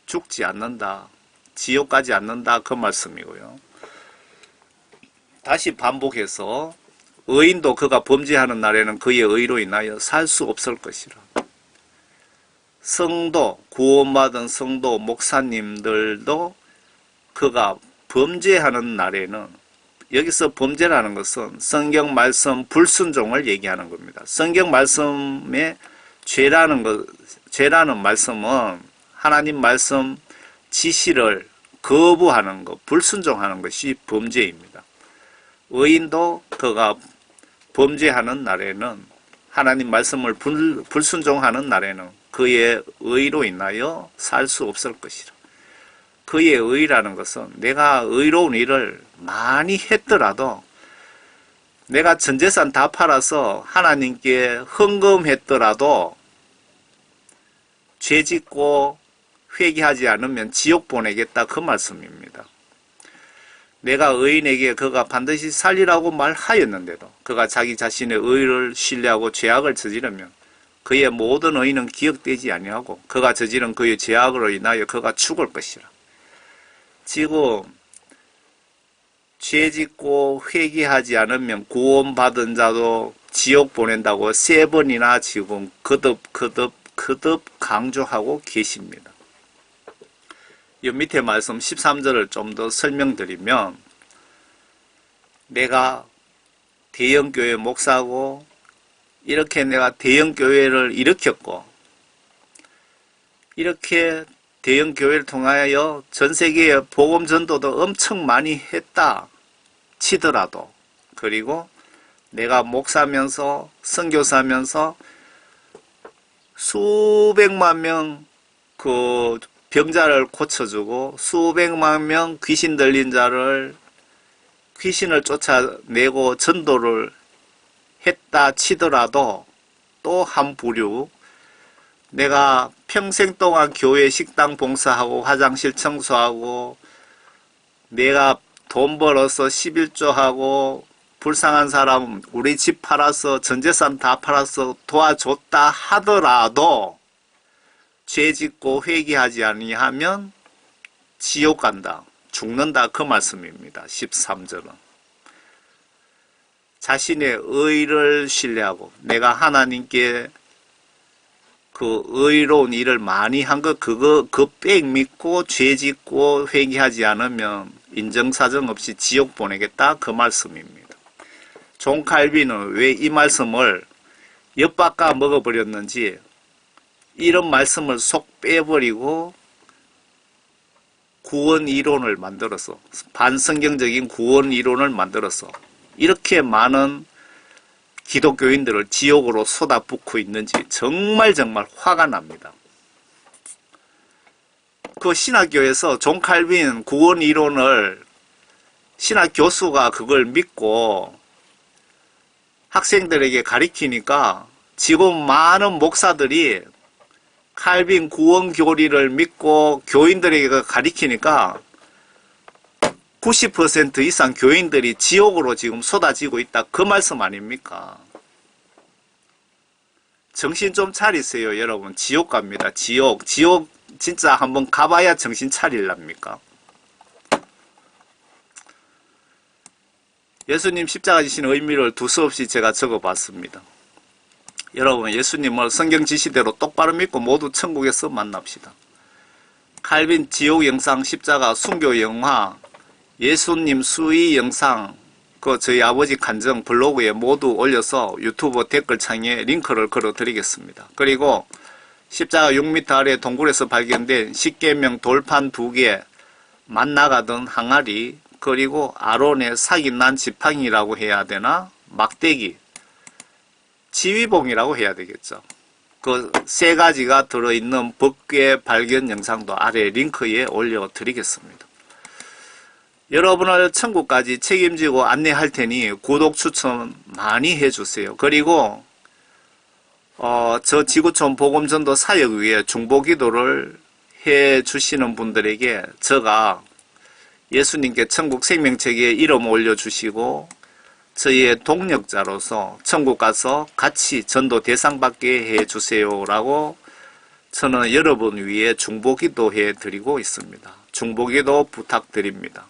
죽지 않는다, 지옥 가지 않는다, 그 말씀이고요. 다시 반복해서 의인도 그가 범죄하는 날에는 그의 의로 인하여 살 수 없을 것이라. 성도, 구원받은 성도, 목사님들도 그가 범죄하는 날에는, 여기서 범죄라는 것은 성경 말씀 불순종을 얘기하는 겁니다. 성경 말씀의 죄라는 말씀은 하나님 말씀 지시를 거부하는 것, 불순종하는 것이 범죄입니다. 의인도 그가 범죄하는 날에는, 하나님 말씀을 불순종하는 날에는 그의 의로 인하여 살 수 없을 것이라. 그의 의라는 것은 내가 의로운 일을 많이 했더라도, 내가 전 재산 다 팔아서 하나님께 헌금했더라도 죄짓고 회개하지 않으면 지옥 보내겠다, 그 말씀입니다. 내가 의인에게 그가 반드시 살리라고 말하였는데도 그가 자기 자신의 의를 신뢰하고 죄악을 저지르면 그의 모든 의는 기억되지 아니하고 그가 저지른 그의 죄악으로 인하여 그가 죽을 것이라. 지금 죄짓고 회개하지 않으면 구원받은 자도 지옥 보낸다고 3번이나 지금 거듭 강조하고 계십니다. 이 밑에 말씀 13절을 좀 더 설명드리면, 내가 대형교회 목사고 이렇게 내가 대형교회를 일으켰고 이렇게 대형교회를 통하여 전세계에 복음 전도도 엄청 많이 했다 치더라도, 그리고 내가 목사면서 선교사면서 수백만 명 그 병자를 고쳐주고 수백만 명 귀신 들린 자를 귀신을 쫓아내고 전도를 했다 치더라도, 또 한 부류 내가 평생 동안 교회 식당 봉사하고 화장실 청소하고 내가 돈 벌어서 11조하고 불쌍한 사람 우리 집 팔아서 전재산 다 팔아서 도와줬다 하더라도 죄짓고 회개하지 아니하면 지옥 간다, 죽는다, 그 말씀입니다. 13절은 자신의 의를 신뢰하고 내가 하나님께 그 의로운 일을 많이 한 거 그거 백 믿고 죄 짓고 회개하지 않으면 인정사정 없이 지옥 보내겠다 그 말씀입니다. 존 칼빈은 왜 이 말씀을 엿바꿔 먹어버렸는지 이런 말씀을 속 빼버리고 구원 이론을 만들어서 반성경적인 구원 이론을 만들어서 이렇게 많은 기독교인들을 지옥으로 쏟아붓고 있는지 정말 화가 납니다. 그 신학교에서 존 칼빈 구원 이론을 신학 교수가 그걸 믿고 학생들에게 가르치니까 지금 많은 목사들이 칼빈 구원 교리를 믿고 교인들에게 가르치니까 90% 이상 교인들이 지옥으로 지금 쏟아지고 있다. 그 말씀 아닙니까? 정신 좀 차리세요, 여러분. 지옥 갑니다. 지옥 진짜 한번 가봐야 정신 차릴랍니까? 예수님 십자가 지신 의미를 두서없이 제가 적어봤습니다. 여러분, 예수님을 성경 지시대로 똑바로 믿고 모두 천국에서 만납시다. 칼빈 지옥 영상 십자가 순교 영화 예수님 수위 영상 그 저희 아버지 간증 블로그에 모두 올려서 유튜브 댓글창에 링크를 걸어 드리겠습니다. 그리고 십자가 6m 아래 동굴에서 발견된 십계명 돌판 2개 만나가던 항아리 그리고 아론의 사기 난 지팡이라고 해야 되나 막대기 지휘봉이라고 해야 되겠죠. 그 세 가지가 들어있는 법궤 발견 영상도 아래 링크에 올려드리겠습니다. 여러분을 천국까지 책임지고 안내할 테니 구독 추천 많이 해주세요. 그리고 저 지구촌 복음전도 사역 위에 중보기도를 해주시는 분들에게 제가 예수님께 천국 생명책에 이름 올려주시고 저희의 동력자로서 천국 가서 같이 전도 대상 받게 해주세요라고 저는 여러분 위해 중보기도 해드리고 있습니다. 중보기도 부탁드립니다.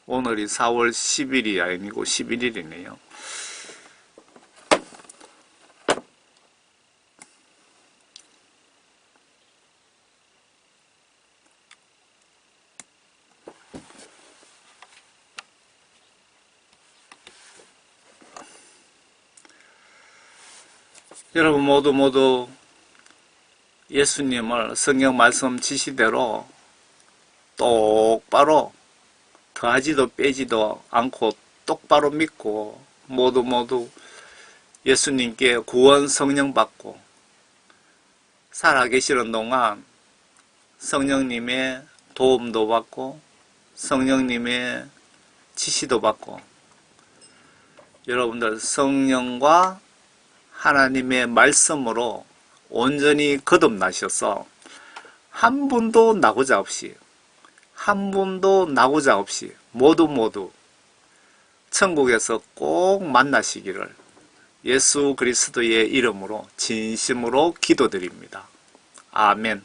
오늘이 4월 10일이 아니고 11일이네요. 여러분 모두 예수님을 성경 말씀 지시대로 똑바로 더하지도 빼지도 않고 똑바로 믿고 모두 예수님께 구원 성령 받고 살아계시는 동안 성령님의 도움도 받고 성령님의 지시도 받고 여러분들 성령과 하나님의 말씀으로 온전히 거듭나셔서 한 분도 나고자 없이 모두 천국에서 꼭 만나시기를 예수 그리스도의 이름으로 진심으로 기도드립니다. 아멘.